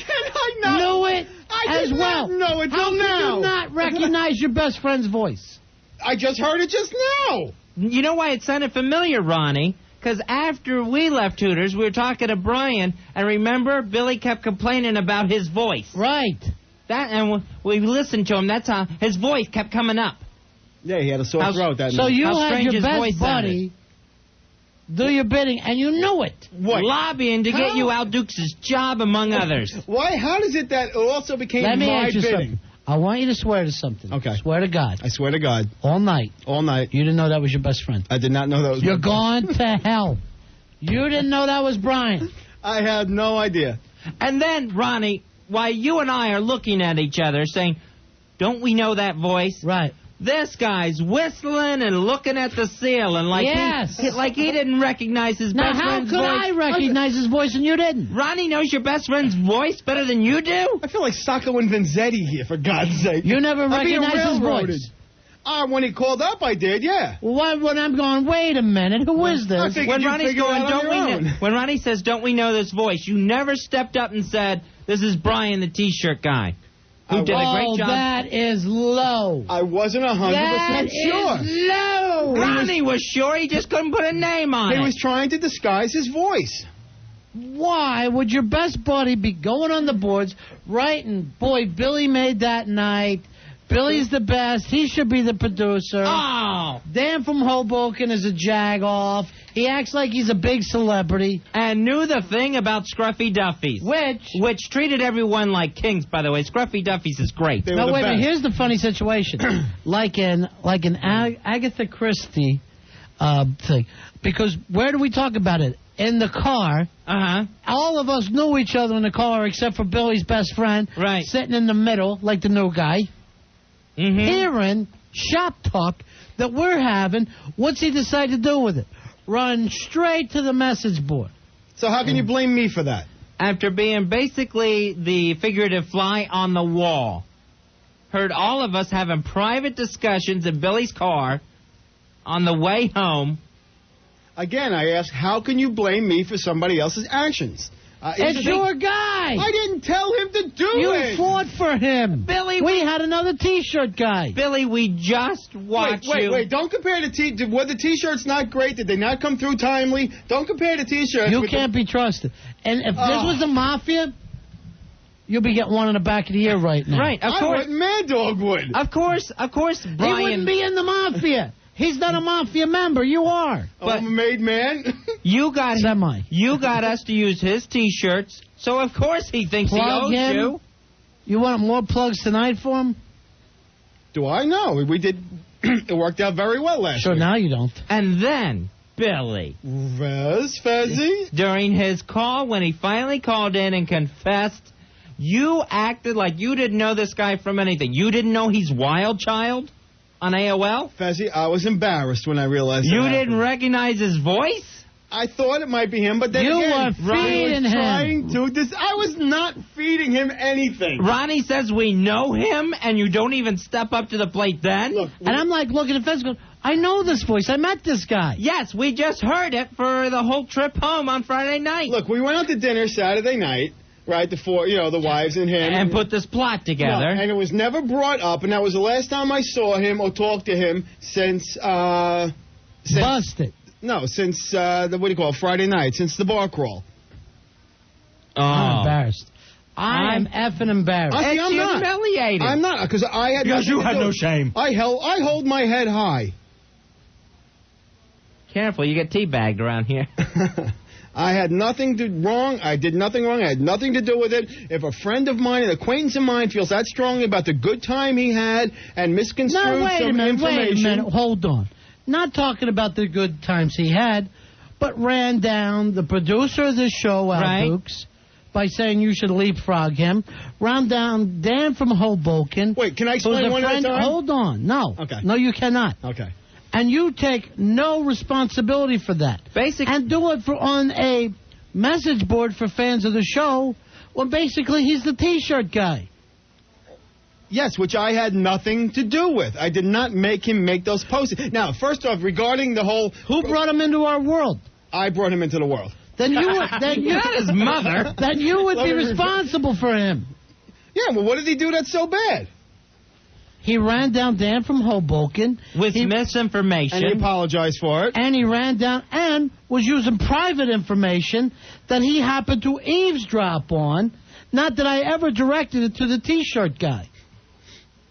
knew it as well. No, until How now. How did you not recognize your best friend's voice? I just heard it just now. You know why it sounded familiar, Ronnie? Because after we left Hooters, we were talking to Brian, and remember, Billy kept complaining about his voice. Right. And we listened to him. That's how his voice kept coming up. Yeah, he had a sore throat that night. So you had your best buddy do your bidding, and you knew it. What? Lobbying to get you Al Dukes' job, among others. Why? How does it that it also became Let me my ask you bidding? something. I want you to swear to something. Okay. Swear to God. I swear to God. All night. All night. You didn't know that was your best friend. I did not know that was You're my gone to hell. You didn't know that was Brian. I had no idea. And then, Ronnie, while you and I are looking at each other saying, don't we know that voice? Right. This guy's whistling and looking at the ceiling like he didn't recognize his best friend's voice. Now, how could I recognize his voice and you didn't? Ronnie knows your best friend's voice better than you do? I feel like Sacco and Vanzetti here, for God's sake. You never recognized his railroaded. voice? When he called up, I did, yeah. Well, when I'm going, wait a minute, who is this? When Ronnie's going, when Ronnie says, don't we know this voice, you never stepped up and said, this is Brian, the T-shirt guy. who did a great job. That is low. I wasn't 100% sure. Low. Ronnie was sure, he just couldn't put a name on it. He was trying to disguise his voice. Why would your best buddy be going on the boards, writing, boy, Billy made that night. Billy's the best. He should be the producer. Oh! Dan from Hoboken is a jag-off. He acts like he's a big celebrity. And knew the thing about Scruffy Duffies. Which treated everyone like kings, by the way. Scruffy Duffies is great. No, wait a minute. Here's the funny situation. like in Agatha Christie thing. Because where do we talk about it? In the car. Uh-huh. All of us knew each other in the car except for Billy's best friend. Right. Sitting in the middle like the new guy. Mm-hmm. Hearing shop talk that we're having, what's he decide to do with it? Run straight to the message board. So how can you blame me for that? After being basically the figurative fly on the wall. Heard all of us having private discussions in Billy's car on the way home. Again, I ask, how can you blame me for somebody else's actions? It's your guy. I didn't tell him to do it. You fought for him. Billy, we had another T-shirt guy. Billy, we just watched you. Wait, don't compare the were the T-shirts not great? Did they not come through timely? Don't compare the T-shirts. You can't be trusted. And if this was the Mafia, you'll be getting one in the back of the ear right now. Right, of course. I wouldn't. Mad Dog would. Of course, Brian. He wouldn't be in the Mafia. He's not a Mafia member. You are. But I'm a made man. You got Semi. You got us to use his T-shirts, so of course he thinks he owes you. You want more plugs tonight for him? Do I know? We did. It worked out very well last Sure, year. now you don't. And then, Billy. Fezzy? During his call, when he finally called in and confessed, you acted like you didn't know this guy from anything. You didn't know he's Wild Child on AOL? Fezzy, I was embarrassed when I realized you that didn't happened. recognize his voice? I thought it might be him, but then you again, were feeding him. I was not feeding him anything. Ronnie says we know him, and you don't even step up to the plate then? Look, and I'm like looking at Fez going, I know this voice. I met this guy. Yes, we just heard it for the whole trip home on Friday night. Look, we went out to dinner Saturday night, right, the wives and him. And put this plot together. No, and it was never brought up, and that was the last time I saw him or talked to him since Busted. No, since, Friday night, since the bar crawl. Oh. I'm embarrassed. I'm effing embarrassed. I'm not. Humiliated. I'm not, because I had Because you nothing to had do. no shame. I hold my head high. Careful, you get teabagged around here. I had nothing wrong. I did nothing wrong. I had nothing to do with it. If a friend of mine, an acquaintance of mine, feels that strongly about the good time he had and misconstrued some information. Wait a minute. Hold on. Not talking about the good times he had, but ran down the producer of the show, Al Dukes, by saying you should leapfrog him. Ran down Dan from Hoboken. Wait, can I explain one at a time? Hold on. No. Okay. No, you cannot. Okay. And you take no responsibility for that. And do it on a message board for fans of the show when basically he's the T-shirt guy. Yes, which I had nothing to do with. I did not make him make those posts. Now, first off, regarding the whole... Who brought him into our world? I brought him into the world. Then you would... Not his mother. Then you would be responsible for him. Yeah, well, what did he do that's so bad? He ran down Dan from Hoboken. With misinformation. And he apologized for it. And he ran down and was using private information that he happened to eavesdrop on. Not that I ever directed it to the T-shirt guy.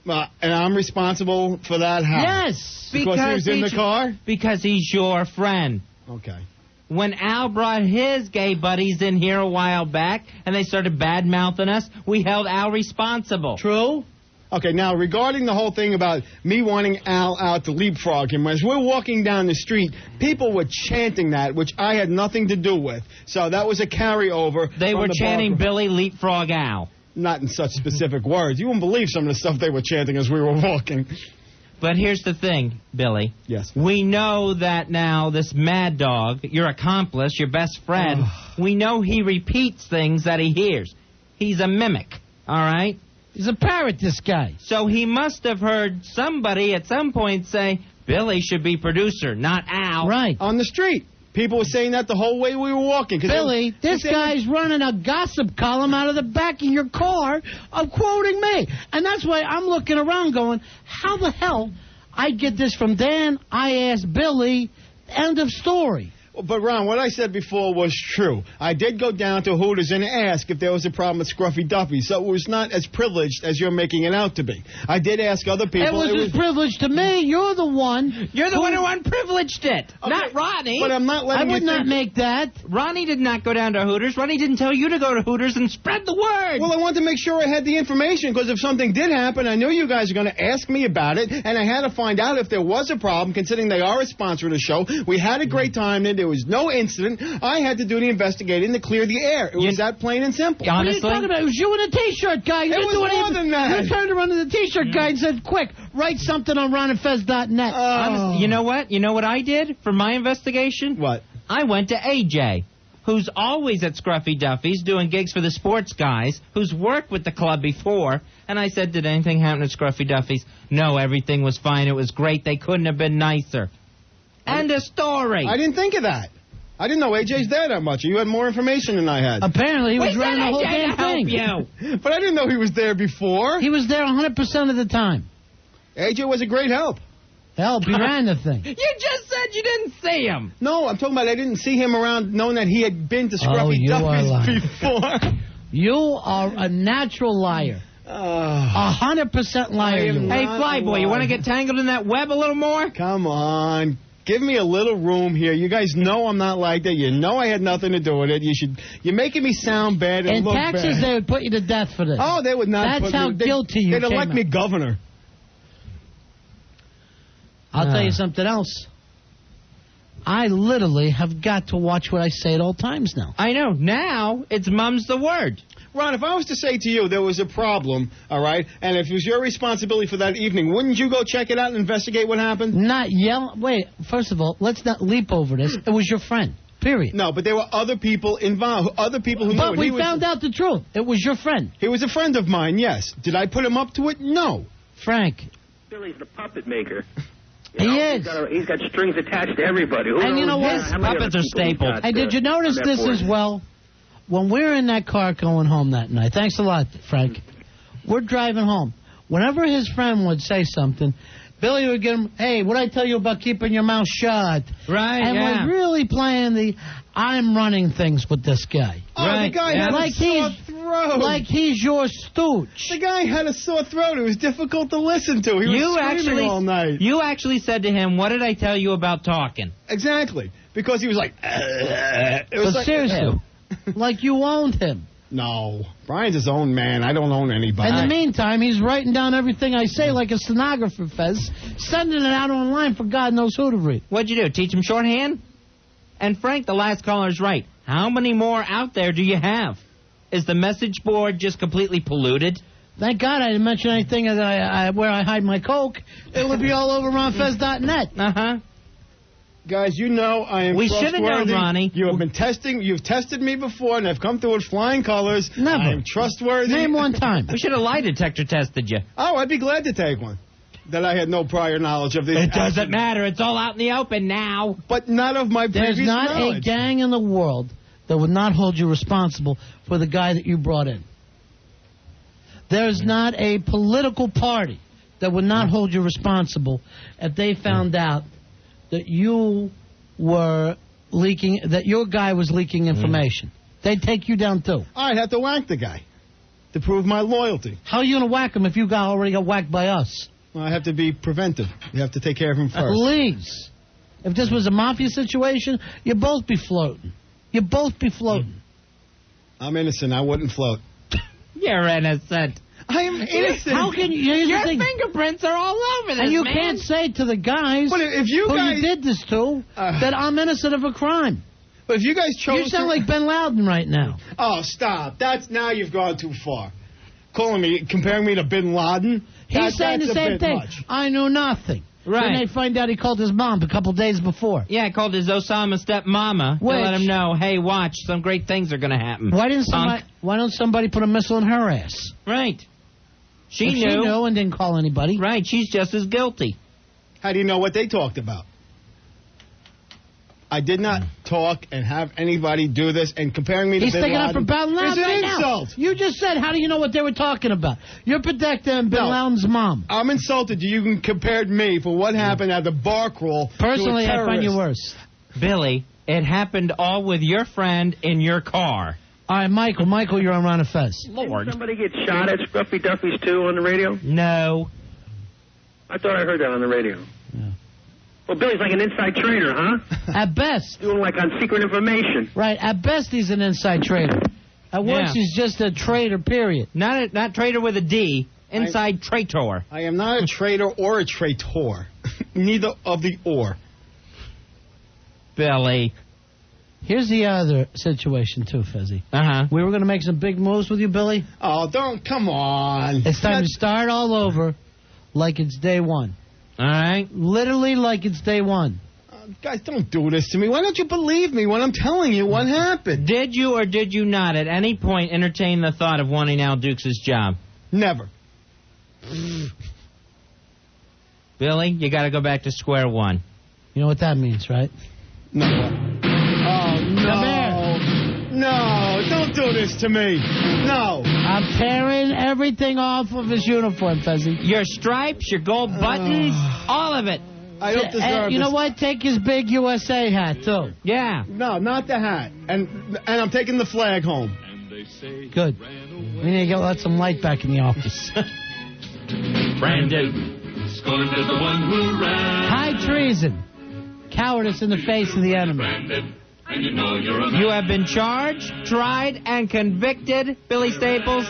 And I'm responsible for that? How? Yes. Because he was in the car? Because he's your friend. Okay. When Al brought his gay buddies in here a while back and they started bad-mouthing us, we held Al responsible. True. Okay, now, regarding the whole thing about me wanting Al out to leapfrog him, as we're walking down the street, people were chanting that, which I had nothing to do with. So that was a carryover. They were chanting Billy leapfrog Al. Not in such specific words. You wouldn't believe some of the stuff they were chanting as we were walking. But here's the thing, Billy. Yes. We know that now this Mad Dog, your accomplice, your best friend, we know he repeats things that he hears. He's a mimic, all right? He's a parrot, this guy. So he must have heard somebody at some point say, Billy should be producer, not Al. Right. On the street. People were saying that the whole way we were walking. Billy, this guy's running a gossip column out of the back of your car of quoting me. And that's why I'm looking around going, how the hell I get this from Dan, I asked Billy, end of story. But, Ron, what I said before was true. I did go down to Hooters and ask if there was a problem with Scruffy Duffy, so it was not as privileged as you're making it out to be. I did ask other people. It was privileged to me. You're the one. You're the one who unprivileged it, not Ronnie. But I'm not letting I would not make that. Ronnie did not go down to Hooters. Ronnie didn't tell you to go to Hooters and spread the word. Well, I wanted to make sure I had the information, because if something did happen, I knew you guys were going to ask me about it, and I had to find out if there was a problem, considering they are a sponsor of the show. We had a great time there was no incident. I had to do the investigating to clear the air. It was that plain and simple. What are you talking about? It was you and a T-shirt guy. It was more than that. You turned around to the T-shirt guy and said, quick, write something on ronandfez.net. Honestly, you know what? You know what I did for my investigation? What? I went to AJ, who's always at Scruffy Duffy's doing gigs for the sports guys, who's worked with the club before, and I said, did anything happen at Scruffy Duffy's? No, everything was fine. It was great. They couldn't have been nicer. End of story. I didn't think of that. I didn't know AJ's there that much. You had more information than I had. Apparently, he was running the whole damn thing. You. But I didn't know he was there before. He was there 100% of the time. AJ was a great help. Help, he ran the thing. You just said you didn't see him. No, I'm talking about I didn't see him around knowing that he had been to Scruffy Duffy's before. You are a natural liar. 100% liar. Hey, Flyboy, you want to get tangled in that web a little more? Come on. Give me a little room here. You guys know I'm not like that. You know I had nothing to do with it. You're making me sound bad and in look taxes, bad. they would put you to death for this. Oh, they would not. That's how guilty you They'd came elect out. me governor. I'll tell you something else. I literally have got to watch what I say at all times now. I know. Now, it's mum's the word. Ron, if I was to say to you there was a problem, all right, and if it was your responsibility for that evening, wouldn't you go check it out and investigate what happened? Not yell. Wait, first of all, let's not leap over this. It was your friend, period. No, but there were other people involved, other people who knew. But we found out the truth. It was your friend. He was a friend of mine, yes. Did I put him up to it? No. Frank. Billy's the puppet maker. He is. He's got strings attached to everybody. Who And knows you know what? how many other people he's got, And did you notice on that this board? as well? When we're in that car going home that night, thanks a lot, Frank. We're driving home. Whenever his friend would say something, Billy would get him, hey, what'd I tell you about keeping your mouth shut? Right, and was really playing the I'm running things with this guy. Oh, the guy had like a sore throat. Like he's your stooge. The guy had a sore throat. It was difficult to listen to. He was screaming all night. You actually said to him, what did I tell you about talking? Exactly. Because he was like, it But was like, seriously, like you owned him. No. Brian's his own man. I don't own anybody. In the meantime, he's writing down everything I say like a stenographer, Fez, sending it out online for God knows who to read. What'd you do, teach him shorthand? And Frank, the last caller's right. How many more out there do you have? Is the message board just completely polluted? Thank God I didn't mention anything that where I hide my coke. It would be all over ronfez.net. Uh-huh. Guys, you know I am We trustworthy. should have known, Ronnie. You have been testing. You've tested me before, and I've come through with flying colors. Never. I am trustworthy. Name one time. We should have lie detector tested you. Oh, I'd be glad to take one. That I had no prior knowledge of this. It doesn't matter. It's all out in the open now. But not of my There's previous not knowledge. a gang in the world that would not hold you responsible for the guy that you brought in. There's not a political party that would not hold you responsible if they found out that you were leaking, that your guy was leaking information. They'd take you down too. I'd have to whack the guy to prove my loyalty. How are you going to whack him if you already got whacked by us? Well, I have to be preventive. You have to take care of him first. Please. If this was a mafia situation, you'd both be floating. You'd both be floating. I'm innocent. I wouldn't float. You're innocent. I am innocent. How can you? Here's Your the thing. fingerprints are all over this, And you man. can't say to the guys But if you who guys you did this to that I'm innocent of a crime. But if you guys chose You sound to... like Ben Laden right now. Oh, stop. Now you've gone too far. Comparing me to Bin Laden? He's saying that's the a same bit thing. much. I knew nothing. Right. Then they find out he called his mom a couple days before. Yeah, I called his Osama stepmama to Which- let him know, hey, watch, some great things are going to happen. Why Punk. don't somebody put a missile in her ass? Right. She If knew. She knew and didn't call anybody. Right, she's just as guilty. How do you know what they talked about? I did not talk and have anybody do this, and comparing me to He's Bin sticking up Laden for Bin Laden is an right now. insult. You just said, how do you know what they were talking about? You're protecting Bin Laden's mom. I'm insulted you compared me for what happened at the bar crawl. Personally, to a I find you terrorist. worse. Billy, it happened all with your friend in your car. All right, Michael. Michael, you're on Ron and Fez. Lord. Did somebody get shot at Scruffy Duffy's too on the radio? No. I thought I heard that on the radio. Yeah. Well, Billy's like an inside trader, huh? At best. Doing like on secret information. Right. At best, he's an inside trader. At worst, he's just a trader, period. Not trader with a D. Inside traitor. I am not a traitor or a traitor. Neither of the or. Billy. Here's the other situation, too, Fezzy. Uh-huh. We were going to make some big moves with you, Billy. Oh, come on. It's time to start all over like it's day one. All right? Literally like it's day one. Guys, don't do this to me. Why don't you believe me when I'm telling you what happened? Did you or did you not at any point entertain the thought of wanting Al Dukes' job? Never. Billy, you got to go back to square one. You know what that means, right? No. Oh, no. No, don't do this to me. No. I'm tearing everything off of his uniform, Fezzy. Your stripes, your gold buttons, all of it. I don't deserve You know this. what? Take his big USA hat, too. Yeah. No, not the hat. And I'm taking the flag home. Good. We need to let some light back in the office. Brandon, scorned as the one who ran. High treason. Cowardice in the face of the enemy. And you know you're a You have been charged, tried, and convicted, Billy Staples,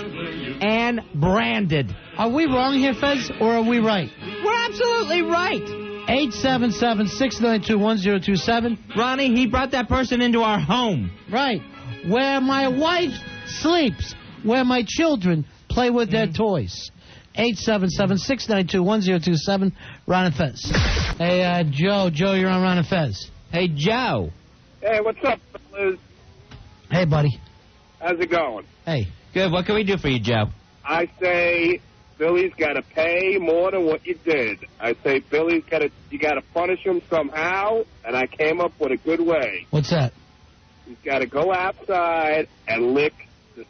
and branded. Are we wrong here, Fez, or are we right? We're absolutely right. 877-692-1027. Ronnie, he brought that person into our home. Right. Where my wife sleeps, where my children play with their toys. 877-692-1027. Ron and Fez. Hey, Joe. Joe, you're on Ron and Fez. Hey, Joe. Hey, what's up, fellas? Hey, buddy. How's it going? Hey. Good. What can we do for you, Joe? I say Billy's got to pay more than what you did. I say Billy's you got to punish him somehow, and I came up with a good way. What's that? He's got to go outside and lick the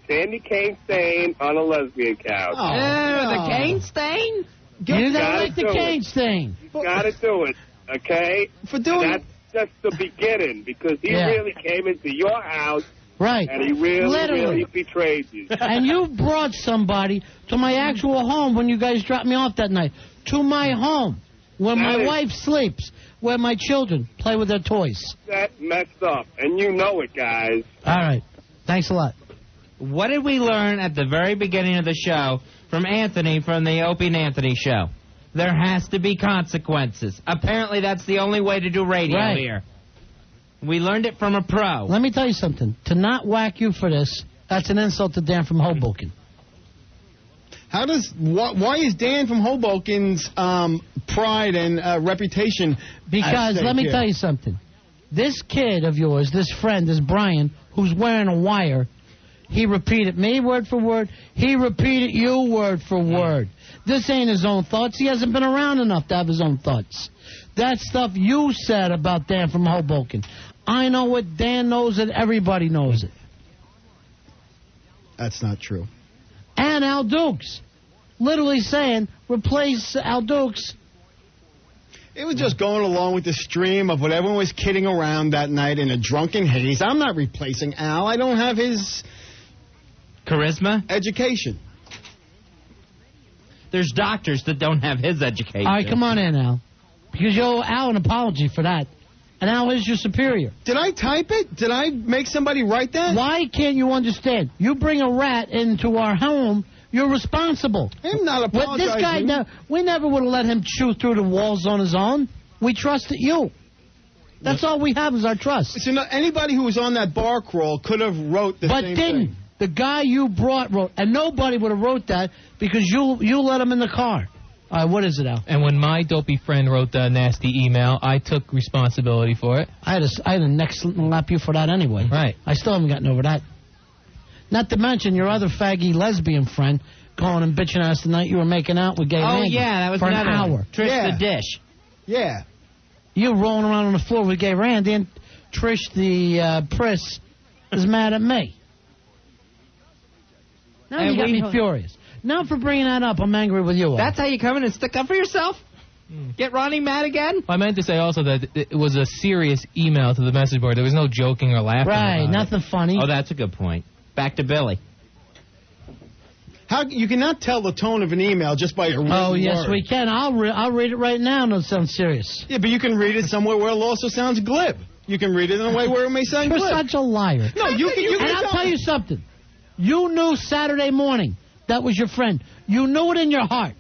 Sandy Kane stain on a lesbian couch. The cane stain? You don't like the cane stain. He's got to do it, okay? For doing That's just the beginning, because he really came into your house. Right. And he really betrayed you. And you brought somebody to my actual home when you guys dropped me off that night. To my home, where my wife sleeps, where my children play with their toys. That messed up, and you know it, guys. All right. Thanks a lot. What did we learn at the very beginning of the show from Anthony from the Opie and Anthony show? There has to be consequences. Apparently, that's the only way to do radio here. We learned it from a pro. Let me tell you something. To not whack you for this, that's an insult to Dan from Hoboken. Why is Dan from Hoboken's pride and reputation? Because let me tell you something. This kid of yours, this friend, this Brian, who's wearing a wire, he repeated me word for word. He repeated you word for word. This ain't his own thoughts. He hasn't been around enough to have his own thoughts. That stuff you said about Dan from Hoboken. I know it. Dan knows it. Everybody knows it. That's not true. And Al Dukes. Literally saying, replace Al Dukes. It was just going along with the stream of what everyone was kidding around that night in a drunken haze. I'm not replacing Al. I don't have his charisma, education. There's doctors that don't have his education. All right, come on in, Al. Because you owe Al an apology for that. And Al is your superior. Did I type it? Did I make somebody write that? Why can't you understand? You bring a rat into our home, you're responsible. I'm not apologizing. This guy, we never would have let him chew through the walls on his own. We trusted you. That's all we have is our trust. So anybody who was on that bar crawl could have wrote the same thing. The guy you brought wrote, and nobody would have wrote that because you let him in the car. All right, what is it, Al? And when my dopey friend wrote the nasty email, I took responsibility for it. I had a neck slap you for that anyway. Right. I still haven't gotten over that. Not to mention your other faggy lesbian friend calling and bitching at us the night you were making out with Gay Maggie yeah, that was for another an hour. Trish the Dish. Yeah. You rolling around on the floor with gay Randy, and Trish, the press, is mad at me. Now you got me furious. Now for bringing that up, I'm angry with you. That's how you come in and stick up for yourself? Get Ronnie mad again? I meant to say also that it was a serious email to the message board. There was no joking or laughing. Right, about nothing funny. Oh, that's a good point. Back to Billy. How you cannot tell the tone of an email just by a written Oh, yes, word. we can. I'll read it right now, and it'll sound serious. Yeah, but you can read it somewhere where it also sounds glib. You can read it in a way where it may sound You're glib. such a liar. No, you can. And I'll tell you something. You knew Saturday morning that was your friend. You knew it in your heart.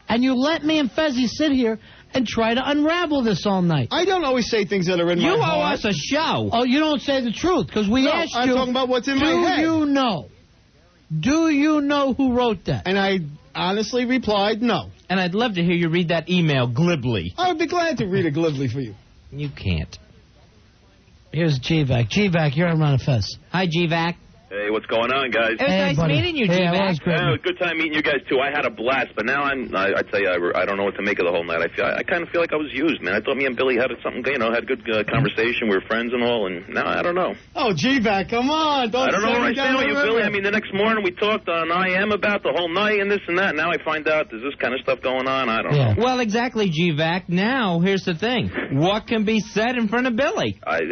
And you let me and Fezzi sit here and try to unravel this all night. I don't always say things that are in my heart. You owe us a show. Oh, you don't say the truth, because we asked you. I'm talking about what's in my head. Do you know? Do you know who wrote that? And I honestly replied, no. And I'd love to hear you read that email glibly. I would be glad to read it glibly for you. You can't. Here's GVAC. GVAC, you're on Ron and Fez. Hi, GVAC. Hey, what's going on, guys? It was nice buddy. meeting you, Hey, GVAC. it was great. Yeah, it was a good time meeting you guys too. I had a blast, but now I'd say I don't know what to make of the whole night. I kind of feel like I was used, man. I thought me and Billy had something, had a good conversation. We were friends and all, and now I don't know. Oh, GVAC, come on. I don't know where I stand with you, Billy. I mean, the next morning we talked on IM about the whole night and this and that. Now I find out there's this kind of stuff going on. I don't know. Well, exactly, GVAC. Now, here's the thing. What can be said in front of Billy? I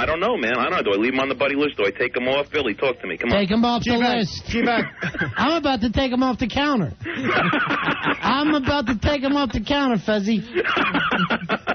don't know, man. I don't know. Do I leave him on the buddy list? Do I take him off? Billy, talk to me. Come on. Take him off the GVAC, list. GVAC. I'm about to take him off the counter. I'm about to take him off the counter, Fezzi.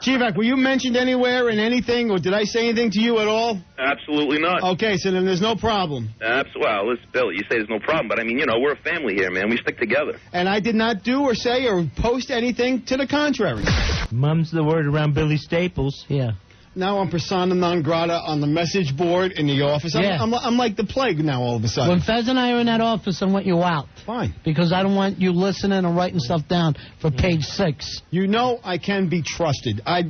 GVAC, were you mentioned anywhere in anything, or did I say anything to you at all? Absolutely not. Okay, so then there's no problem. Well, listen, Billy, you say there's no problem, but I mean, we're a family here, man. We stick together. And I did not do or say or post anything to the contrary. Mum's the word around Billy Staples. Yeah. Now I'm persona non grata on the message board in the office. I'm like the plague now all of a sudden. When Fez and I are in that office, I want you out. Fine. Because I don't want you listening and writing stuff down for page 6. You know I can be trusted. I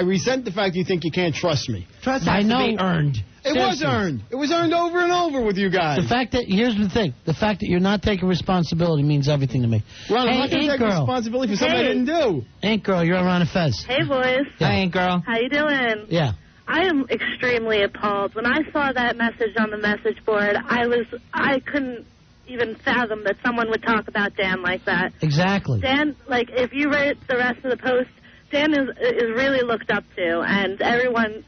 resent the fact you think you can't trust me. Trust has to be earned. It was earned. It was earned over and over with you guys. The fact that, here's the thing, the fact that you're not taking responsibility means everything to me. Ron, I'm Hey, not going to Ink take Girl. responsibility for something I didn't do. Ink Girl, you're on Ron and Fez. Hey, boys. Yeah. Hey, girl. How you doing? Yeah. I am extremely appalled. When I saw that message on the message board, I couldn't even fathom that someone would talk about Dan like that. Exactly. Dan, if you read the rest of the post, Dan is really looked up to, and everyone,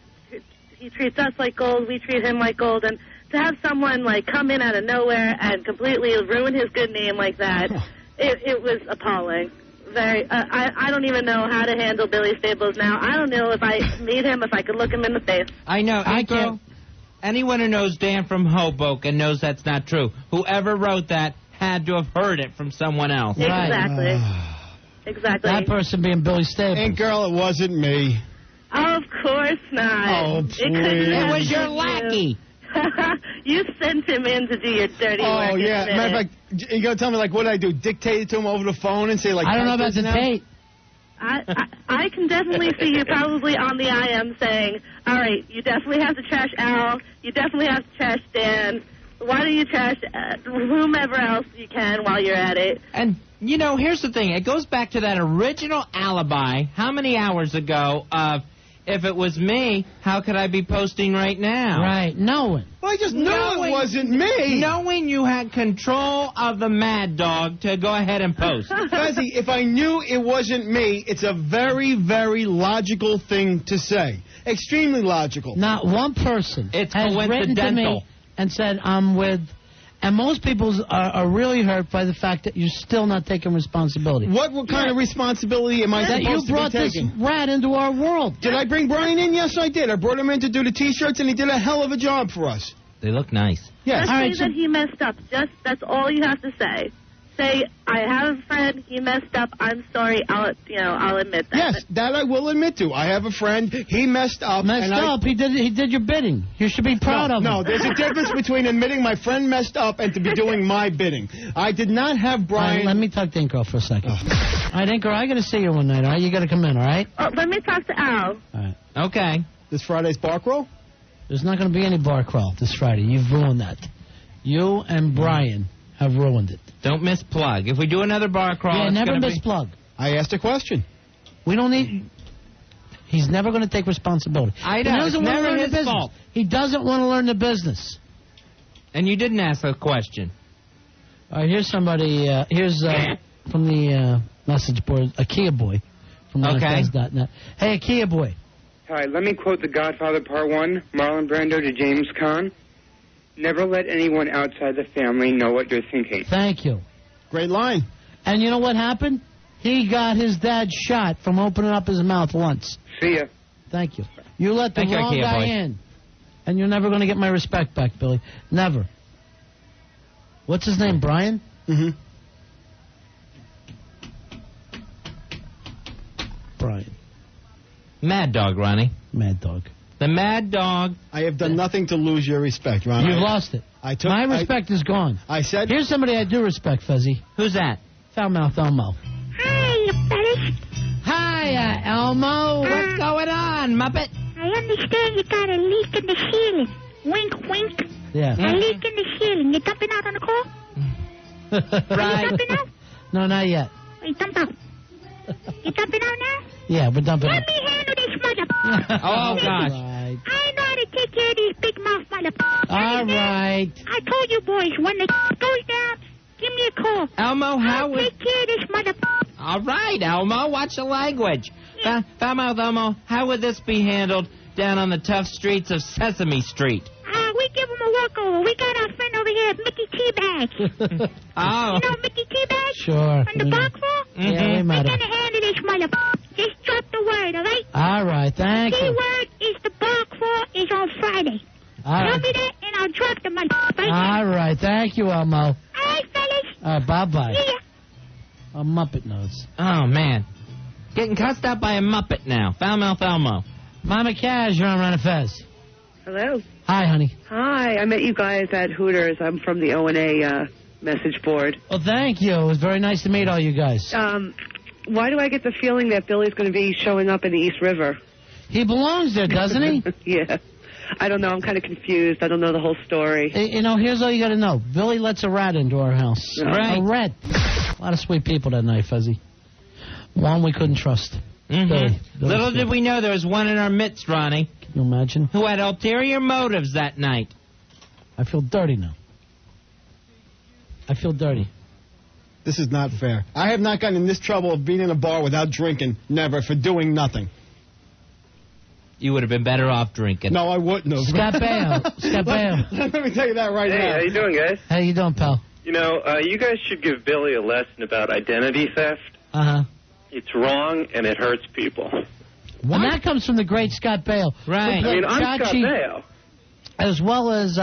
he treats us like gold, we treat him like gold, and to have someone, come in out of nowhere and completely ruin his good name like that, it was appalling. I don't even know how to handle Billy Staples now. I don't know if I meet him, if I could look him in the face. I know. I can't. Anyone who knows Dan from Hoboken knows that's not true. Whoever wrote that had to have heard it from someone else. Exactly. Exactly. That person being Billy Staples. Hey, girl, it wasn't me. Of course not. Oh, please. It was your lackey. You sent him in to do your dirty work. Oh, yeah. isn't Matter it? of fact, you going to tell me, what did I do? Dictate it to him over the phone and say, I don't know about the date. I can definitely see you probably on the IM saying, all right, you definitely have to trash Al. You definitely have to trash Dan. Why don't you trash whomever else you can while you're at it? And, here's the thing. It goes back to that original alibi, how many hours ago, of if it was me, how could I be posting right now? Right, knowing. Well, I just knew it wasn't me. Knowing you had control of the Mad Dog to go ahead and post. Fezzi, if I knew it wasn't me, it's a very, very logical thing to say. Extremely logical. Not one person It's has written to coincidental. me and said, I'm with... And most people are really hurt by the fact that you're still not taking responsibility. What kind of responsibility am I That you supposed to be brought this taking? rat into our world. Did I bring Brian in? Yes, I did. I brought him in to do the T-shirts, and he did a hell of a job for us. They look nice. Yes. Just say that he messed up. That's all you have to say. Say, I have a friend, he messed up, I'm sorry, I'll admit that. Yes, that I will admit to. I have a friend, he messed up. He did your bidding. You should be proud of him. No, there's a difference between admitting my friend messed up and to be doing my bidding. I did not have Brian... All right, let me talk to Inko for a second. All right, Inko, I got to see you one night, all right? You got to come in, all right? Let me talk to Al. All right. Okay. This Friday's bar crawl? There's not going to be any bar crawl this Friday. You've ruined that. You and Brian have ruined it. Don't misplug. If we do another bar crawl, Yeah, it's never gonna misplug. I asked a question. We don't need... He's never going to take responsibility. I He know. It's doesn't want to never learn the his business. fault. He doesn't want to learn the business. And you didn't ask a question. All right, here's somebody... here's from the message board, a Kia boy from LifeDance.net. Hey, a Kia boy. Hi, let me quote The Godfather Part 1, Marlon Brando to James Caan. Never let anyone outside the family know what you're thinking. Thank you. Great line. And you know what happened? He got his dad shot from opening up his mouth once. See ya. Thank you. You let the Thank you, wrong Ikea guy boy. in, and you're never going to get my respect back, Billy. Never. What's his name, Brian? Mm-hmm. Brian. Mad Dog, Ronnie. Mad Dog. The Mad Dog. I have done nothing to lose your respect, Ron. You've lost it. My respect is gone. I said... Here's somebody I do respect, Fuzzy. Who's that? Foulmouth Elmo. Hi, fellas. Hi, Elmo. What's going on, Muppet? I understand you got a leak in the ceiling. Wink, wink. Yeah. A leak in the ceiling. You dumping out on the call? Are you dumping out? No, not yet. You dump out. You dumping out now? Yeah, we're dumping Let out. me handle this mother. Oh, gosh. Right. I know how to take care of these big mouth mother. All right. I told you boys, when the goes down, give me a call. Elmo, how I'll was... take care of this mother. All right, Elmo, watch the language. Foulmouth Elmo, how would this be handled down on the tough streets of Sesame Street? We give him a walkover. We got our friend over here, Mickey Teabag. Oh. You know Mickey Teabag? Sure. From the box hall? Yeah, we We're met going him. to handle this mother. Just drop the word, all right? All right, thank Key you. word is the box hall is on Friday. All Tell right. me that, and I'll drop the mother. All right, thank you, Elmo. All right, fellas. All right, bye-bye. See ya. A Muppet knows. Oh, man. Getting cussed out by a Muppet now. Foulmouth Elmo. Mama Cash, you're on Ron and Fez. Hello. Hi, honey. Hi. I met you guys at Hooters. I'm from the O&A message board. Well, thank you. It was very nice to meet all you guys. Why do I get the feeling that Billy's going to be showing up in the East River? He belongs there, doesn't he? Yeah. I don't know. I'm kind of confused. I don't know the whole story. You know, here's all you got to know. Billy lets a rat into our house. Right. A rat. A lot of sweet people that night, Fuzzy. One we couldn't trust. Mm-hmm. Billy. Little did we know there was one in our midst, Ronnie. Can you imagine? Who had ulterior motives that night. I feel dirty now. I feel dirty. This is not fair. I have not gotten in this trouble of being in a bar without drinking, never, for doing nothing. You would have been better off drinking. No, I wouldn't have. Scott Baio. Scott Baio. Let me tell you that right Hey, now. how you doing, guys? How you doing, pal? You know, you guys should give Billy a lesson about identity theft. Uh-huh. It's wrong, and it hurts people. What? And that comes from the great Scott Baio. Right. I mean, I'm Scott Baio. As well as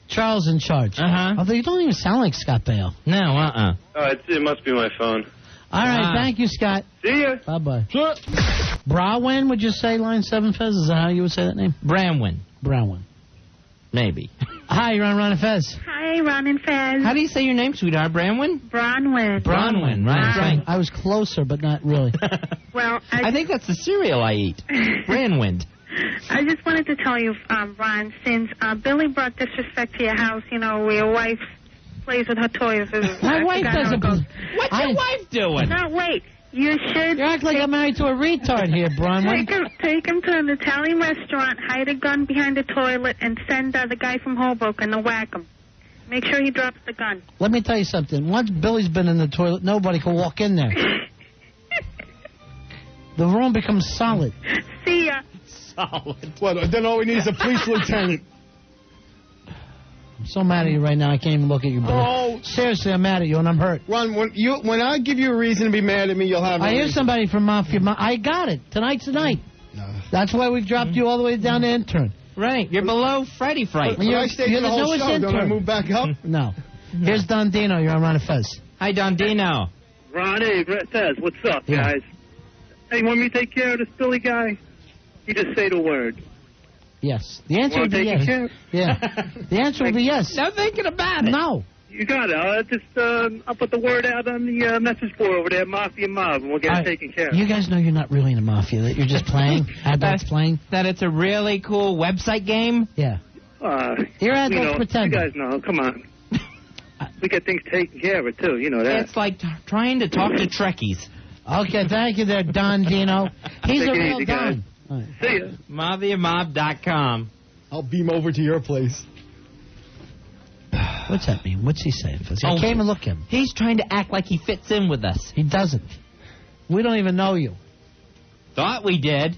Charles in Charge. Uh-huh. Although you don't even sound like Scott Baio. No, Oh, it must be my phone. All right, thank you, Scott. See ya. Bye-bye. Brawin, would you say, Line 7 Fez? Is that how you would say that name? Branwin. Brawin. Maybe. Hi, you're on Ron and Fez. Hi, Ron and Fez. How do you say your name, sweetheart? Branwin? Bronwyn. Bronwyn, right. I was closer, but not really. Well, I think that's the cereal I eat. Branwind. I just wanted to tell you, Ron, since Billy brought disrespect to your house, you know, where your wife plays with her toys. My wife doesn't. What's your wife doing? No, wait. You should. You act like I'm married to a retard here, Bronwyn. Take him to an Italian restaurant, hide a gun behind the toilet, and send the guy from Hoboken to whack him. Make sure he drops the gun. Let me tell you something. Once Billy's been in the toilet, nobody can walk in there. The room becomes solid. See ya. Solid. What? Then all we need is a police lieutenant. I'm so mad at you right now, I can't even look at you, Billy. Oh. Seriously, I'm mad at you, and I'm hurt. Ron, when I give you a reason to be mad at me, you'll have a I hear reason. somebody from Mafia. I got it. Tonight's the night. No. That's why we've dropped you all the way down to intern. Right. You're below Freddy Fright. When I stayed you're in the whole newest show, don't I intern. move back up? No. Here's Don Dino. You're on Ron and Fez. Hi, Don Dino. Ronnie, Fez, what's up, guys? Hey, you want me to take care of this Billy guy? You just say the word. Yes. The answer Want would be to take yes. care? Yeah. The answer would be yes. No thinking about it. No. You got it. I'll put the word out on the message board over there, Mafia Mob, and we'll get it taken care of. You guys know you're not really in a mafia, that you're just playing? Adults playing? That it's a really cool website game? Yeah. You're adults you know, pretending. You guys know. Come on. We get things taken care of it, too. You know that. It's like trying to talk to Trekkies. Okay, thank you there, Don Dino. He's Take a it real easy, guys. Don. See ya. MaffiaMob.com. I'll beam over to your place. What's that mean? What's he saying? I Oh, can't even look at him. He's trying to act like he fits in with us. He doesn't. We don't even know you. Thought we did.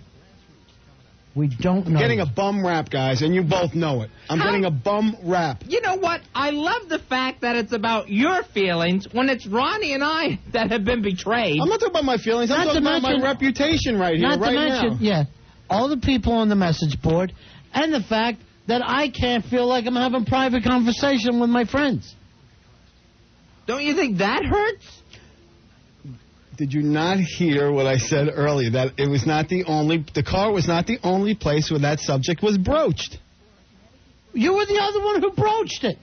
We don't know. I'm getting a bum rap, guys, and you both know it. I'm getting a bum rap. You know what? I love the fact that it's about your feelings when it's Ronnie and I that have been betrayed. I'm not talking about my feelings. I'm talking about my reputation right here, Not right to mention, now. yeah, all the people on the message board, and the fact that I can't feel like I'm having private conversation with my friends. Don't you think that hurts? Did you not hear what I said earlier? That it was not the car was not the only place where that subject was broached. You were the other one who broached it.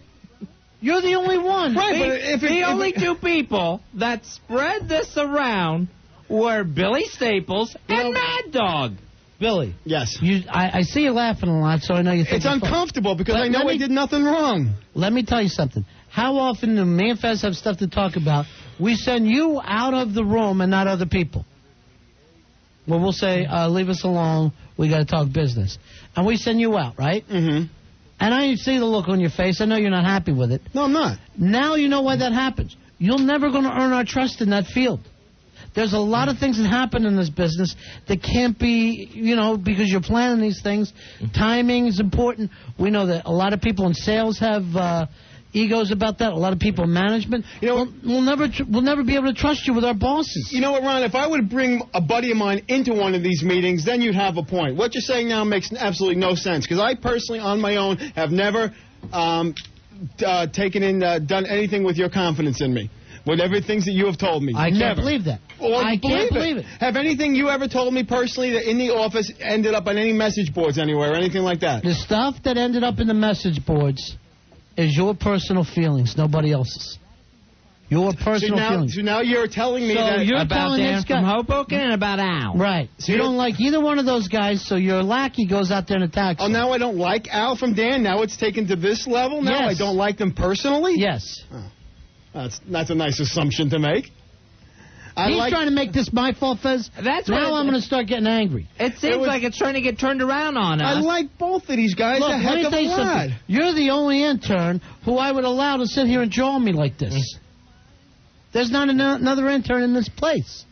You're the only one. Right, but if the only two people that spread this around were Billy Staples and Mad Dog. Billy. Yes. I see you laughing a lot, so I know you think it's uncomfortable because I know I did nothing wrong. Let me tell you something. How often do me and Fez have stuff to talk about? We send you out of the room and not other people. Well, we'll say, leave us alone. We got to talk business. And we send you out, right? Mm-hmm. And I see the look on your face. I know you're not happy with it. No, I'm not. Now you know why that happens. You're never going to earn our trust in that field. There's a lot of things that happen in this business that can't be, because you're planning these things. Timing is important. We know that a lot of people in sales have egos about that. A lot of people in management. We'll never be able to trust you with our bosses. You know what, Ron? If I would bring a buddy of mine into one of these meetings, then you'd have a point. What you're saying now makes absolutely no sense because I personally, on my own, have never done anything with your confidence in me. Whatever things that you have told me. I can't Never. believe that. Well, I can't believe it. Have anything you ever told me personally that in the office ended up on any message boards anywhere or anything like that? The stuff that ended up in the message boards is your personal feelings, nobody else's. Your personal feelings. So now you're telling me that you're about telling Dan this guy from Hoboken and about Al. Right. So you don't like either one of those guys, so your lackey goes out there and attacks. Oh, now I don't like Al from Dan? Now it's taken to this level? Now Yes. I don't like them personally? Yes. Oh. That's a nice assumption to make. He's trying to make this my fault, Fez. That's now I'm going to start getting angry. It seems like it's trying to get turned around on us. I like both of these guys Look, a let heck me of tell a you lot. something. You're the only intern who I would allow to sit here and jaw me like this. There's not another intern in this place.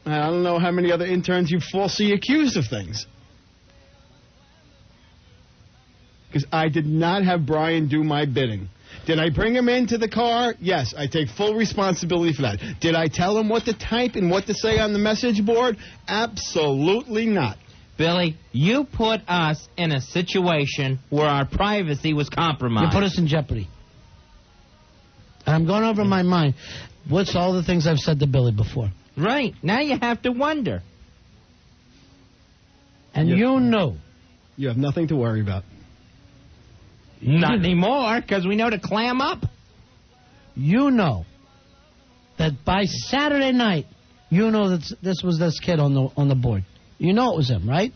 I don't know how many other interns you've falsely accused of things. Because I did not have Brian do my bidding. Did I bring him into the car? Yes, I take full responsibility for that. Did I tell him what to type and what to say on the message board? Absolutely not. Billy, you put us in a situation where our privacy was compromised. You put us in jeopardy. And I'm going over in my mind. What's all the things I've said to Billy before? Right. Now you have to wonder. And you know. You have nothing to worry about. Not anymore, because we know to clam up. You know that by Saturday night, you know that this was this kid on the board. You know it was him, right?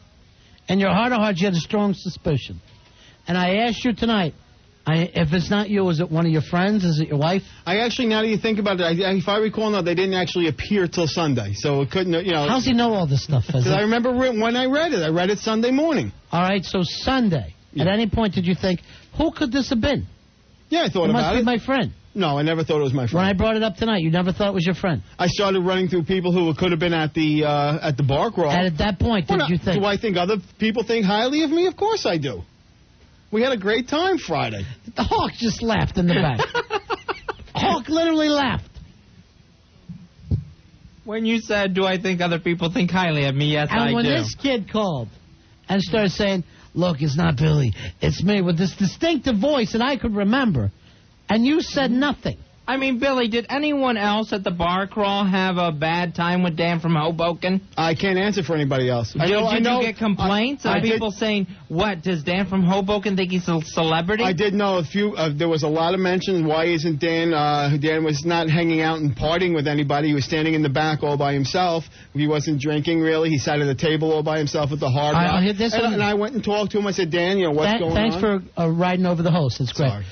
And your heart of hearts, you had a strong suspicion. And I asked you tonight, if it's not you, is it one of your friends? Is it your wife? I actually, now that you think about it, if I recall now, they didn't actually appear till Sunday. So it couldn't, How's he know all this stuff? Because I remember when I read it. I read it Sunday morning. All right, so Sunday. Yeah. At any point did you think, who could this have been? Yeah, I thought about it. It must be my friend. No, I never thought it was my friend. When I brought it up tonight, you never thought it was your friend? I started running through people who could have been at the bar crawl. And at that point, did you think? Do I think other people think highly of me? Of course I do. We had a great time Friday. The Hawk just laughed in the back. Hawk literally laughed. When you said, do I think other people think highly of me? Yes, I do. And when this kid called and started saying, look, it's not Billy, it's me, with this distinctive voice that I could remember, and you said nothing. I mean, Billy, did anyone else at the bar crawl have a bad time with Dan from Hoboken? I can't answer for anybody else. Did you get complaints of people saying, what, does Dan from Hoboken think he's a celebrity? I did know a few. There was a lot of mentions. Why isn't Dan? Dan was not hanging out and partying with anybody. He was standing in the back all by himself. He wasn't drinking, really. He sat at a table all by himself at the Hard Rock. And I went and talked to him. I said, Dan, what's going on? Thanks for riding over the host. It's great. Sorry.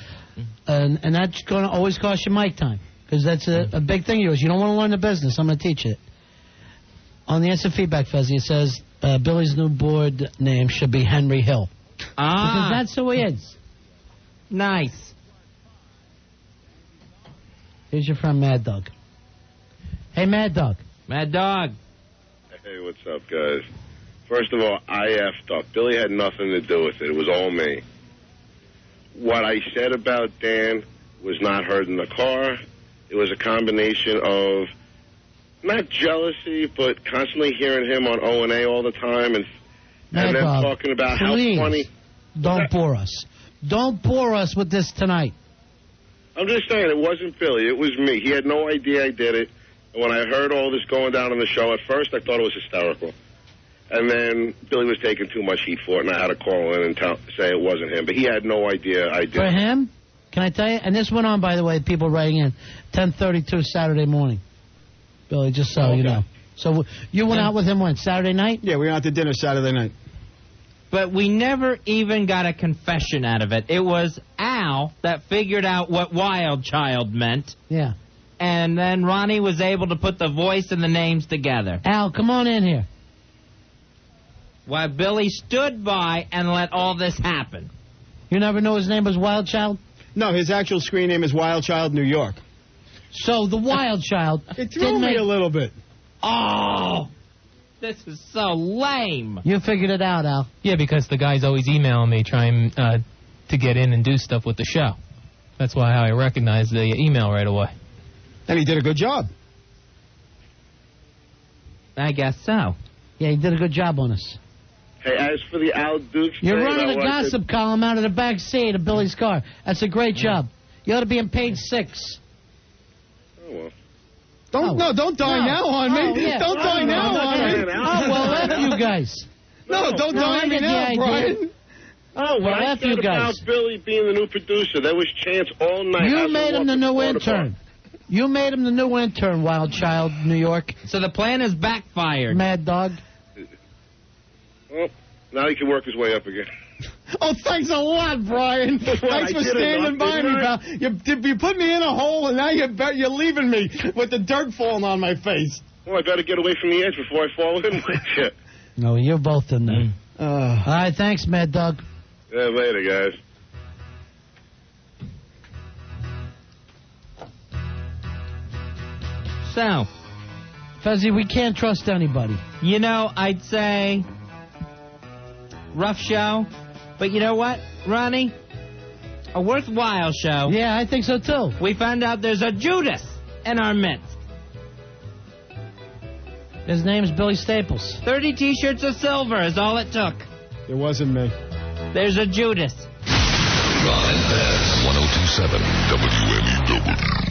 And that's going to always cost you mic time. because that's a big thing of yours. You don't want to learn the business. I'm going to teach it. On the instant feedback, Fuzzy, it says Billy's new board name should be Henry Hill. Because that's who he is. Nice. Here's your friend Mad Dog. Hey, Mad Dog. Mad Dog. Hey, what's up, guys? First of all, I effed up. Billy had nothing to do with it. It was all me. What I said about Dan was not heard in the car. It was a combination of not jealousy, but constantly hearing him on O&A all the time and then talking about please, how funny. Don't bore us. Don't bore us with this tonight. I'm just saying, it wasn't Billy. It was me. He had no idea I did it. And when I heard all this going down on the show, at first I thought it was hysterical. And then Billy was taking too much heat for it, and I had to call in and say it wasn't him. But he had no idea I did it. For him, can I tell you? And this went on, by the way, people writing in, 10:32 Saturday morning. Billy, just so you know. So you went out with him when? Saturday night? Yeah, we went out to dinner Saturday night. But we never even got a confession out of it. It was Al that figured out what Wild Child meant. Yeah. And then Ronnie was able to put the voice and the names together. Al, come on in here. While Billy stood by and let all this happen. You never knew his name was Wild Child? No, his actual screen name is Wild Child New York. So the Wild Child... It threw me a little bit. Oh! This is so lame. You figured it out, Al. Yeah, because the guy's always emailing me trying to get in and do stuff with the show. That's why how I recognized the email right away. And he did a good job. I guess so. Yeah, he did a good job on us. Hey, as for the Al Dukes... You're running a gossip column out of the back seat of Billy's car. That's a great job. You ought to be in page 6. Oh, well. Don't die now on me. Oh, yeah. Don't die now on me. Oh, well, F you guys. No, don't die on me now, Brian. Oh, well, I F said you guys. about Billy being the new producer. There was chance all night. You made him the new intern. You made him the new intern, Wild Child, New York. So the plan is backfired. Mad Dog. Well, now he can work his way up again. Oh, thanks a lot, Brian. Thanks for standing by me, pal. You put me in a hole, and now you're leaving me with the dirt falling on my face. Well, I better get away from the edge before I fall in with you. No, you're both in there. All right, thanks, Mad Dog. Yeah, later, guys. So, Fuzzy, we can't trust anybody. You know, I'd say rough show. But you know what, Ronnie? A worthwhile show. Yeah, I think so, too. We found out there's a Judas in our midst. His name's Billy Staples. 30 T-shirts of silver is all it took. It wasn't me. There's a Judas. Ron and Fez, 102.7 WMEW.